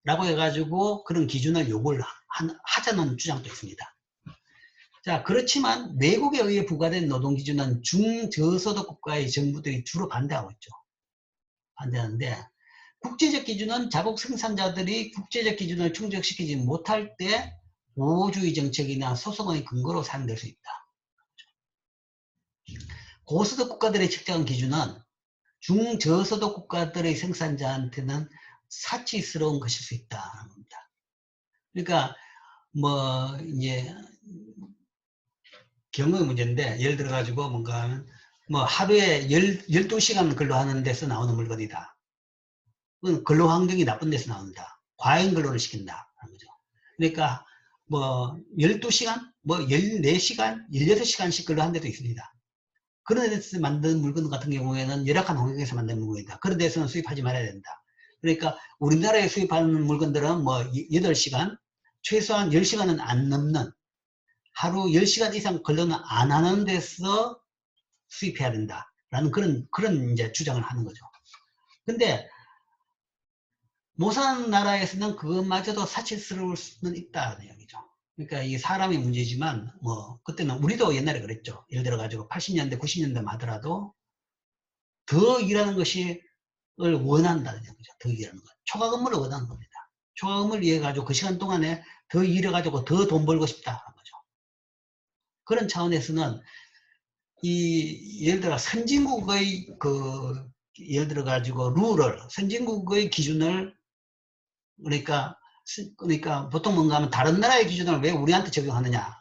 라고 해가지고 그런 기준을 요구를 하자는 주장도 있습니다. 자, 그렇지만 외국에 의해 부과된 노동기준은 중저소득 국가의 정부들이 주로 반대하고 있죠. 반대하는데, 국제적 기준은 자국 생산자들이 국제적 기준을 충족시키지 못할 때 보호주의 정책이나 소송의 근거로 사용될 수 있다. 고소득 국가들의 측정한 기준은 중저소득 국가들의 생산자한테는 사치스러운 것일 수 있다는 겁니다. 그러니까 뭐 이제 경우의 문제인데, 예를 들어 가지고 뭔가 하면 뭐 하루에 12시간 근로하는 데서 나오는 물건이다. 그건 근로 환경이 나쁜 데서 나온다. 과잉 근로를 시킨다. 거죠. 그러니까 뭐 12시간, 뭐 14시간, 16시간씩 근로한 데도 있습니다. 그런 데서 만든 물건 같은 경우에는 열악한 환경에서 만든 물건이다. 그런 데서는 수입하지 말아야 된다. 그러니까 우리나라에 수입하는 물건들은 뭐 8시간, 최소한 10시간은 안 넘는, 하루 10시간 이상 근로는 안 하는 데서 수입해야 된다라는 그런 이제 주장을 하는 거죠. 근데 못 사는 나라에서는 그것마저도 사치스러울 수는 있다는 이야기죠. 그러니까 이게 사람의 문제지만 뭐 그때는 우리도 옛날에 그랬죠. 예를 들어 가지고 80년대, 90년대만 하더라도 더 일하는 것이 원한다는 얘기죠. 더 일하는 것. 초과 근무를 원하는 겁니다. 초과 근무를 위해 가지고 그 시간 동안에 더 일해 가지고 더 돈 벌고 싶다는 거죠. 그런 차원에서는 예를 들어 선진국의 예를 들어 가지고 선진국의 기준을, 그러니까 보통 뭔가 하면 다른 나라의 기준을 왜 우리한테 적용하느냐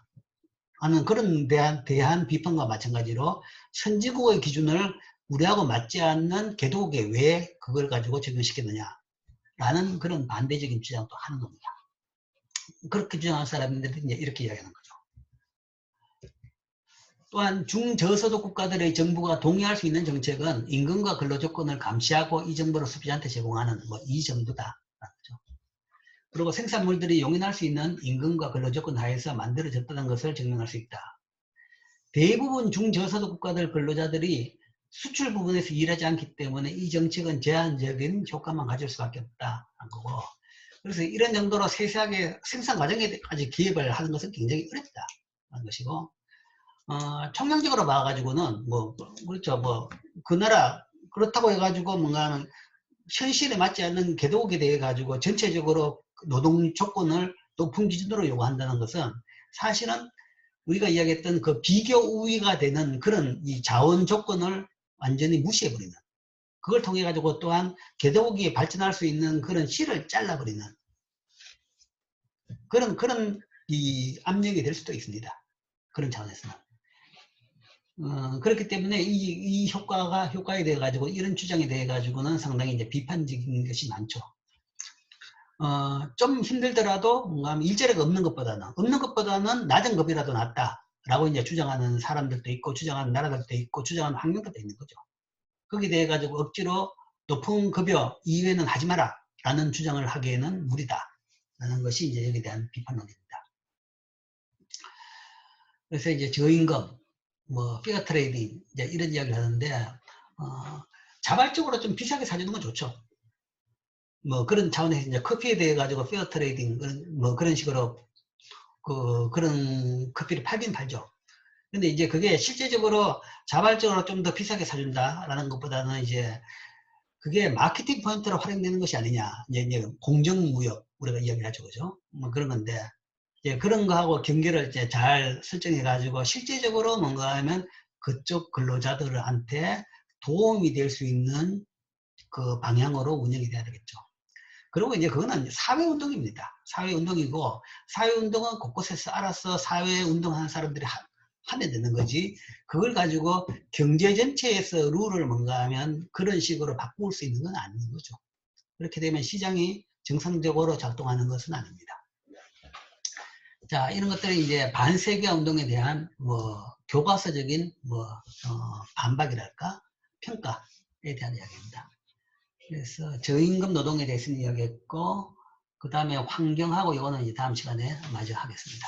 하는 그런 대한 비판과 마찬가지로 선진국의 기준을 우리하고 맞지 않는 개도국에 왜 그걸 가지고 적용시켰느냐라는 그런 반대적인 주장도 하는 겁니다. 그렇게 주장하는 사람들이 이제 이렇게 이야기하는 거죠. 또한 중저소득 국가들의 정부가 동의할 수 있는 정책은 임금과 근로조건을 감시하고 이 정보를 소비자한테 제공하는 뭐 이 정도다. 그리고 생산물들이 용인할 수 있는 임금과 근로조건 하에서 만들어졌다는 것을 증명할 수 있다. 대부분 중저소득 국가들 근로자들이 수출 부분에서 일하지 않기 때문에 이 정책은 제한적인 효과만 가질 수밖에 없다. 거고. 그래서 이런 정도로 세세하게 생산 과정에까지 기획을 하는 것은 굉장히 어렵다. 하는 것이고, 총량적으로 봐가지고는 그렇죠. 그 나라, 그렇다고 해가지고 뭔가 현실에 맞지 않는 개도국에 대해 가지고 전체적으로 노동 조건을 높은 기준으로 요구한다는 것은 사실은 우리가 이야기했던 그 비교 우위가 되는 그런 이 자원 조건을 완전히 무시해버리는, 그걸 통해 가지고 또한 개도국이 발전할 수 있는 그런 실을 잘라버리는 그런 이 압력이 될 수도 있습니다. 그런 차원에서는. 그렇기 때문에 이 효과에 대해 가지고 이런 주장에 대해 가지고는 상당히 이제 비판적인 것이 많죠. 좀 힘들더라도 뭔가 일자리가 없는 것보다는 낮은 급이라도 낫다라고 이제 주장하는 사람들도 있고, 주장하는 나라들도 있고, 주장하는 환경들도 있는 거죠. 거기에 대해 가지고 억지로 높은 급여 이외에는 하지 마라 라는 주장을 하기에는 무리다 라는 것이 이제 여기에 대한 비판론입니다. 그래서 이제 저임금, 페어 트레이딩, 이제 이런 이야기를 하는데, 자발적으로 좀 비싸게 사주는 건 좋죠. 그런 차원에서 이제 커피에 대해 가지고 페어 트레이딩, 그런 식으로, 그런 커피를 팔긴 팔죠. 근데 이제 그게 실제적으로 자발적으로 좀 더 비싸게 사준다라는 것보다는 이제 그게 마케팅 포인트로 활용되는 것이 아니냐. 이제 공정무역, 우리가 이야기하죠. 그죠? 그런 건데, 이제 그런 거하고 경계를 이제 잘 설정해 가지고 실제적으로 뭔가 하면 그쪽 근로자들한테 도움이 될 수 있는 그 방향으로 운영이 돼야 되겠죠. 그리고 이제 그거는 사회운동입니다. 사회운동이고, 사회운동은 곳곳에서 알아서 사회운동하는 사람들이 하면 되는 거지, 그걸 가지고 경제 전체에서 룰을 뭔가 하면 그런 식으로 바꿀 수 있는 건 아닌 거죠. 그렇게 되면 시장이 정상적으로 작동하는 것은 아닙니다. 자, 이런 것들이 이제 반세계 운동에 대한 교과서적인 반박이랄까, 평가에 대한 이야기입니다. 그래서 저임금 노동에 대해서는 이야기했고, 그 다음에 환경하고 이거는 이제 다음 시간에 마저 하겠습니다.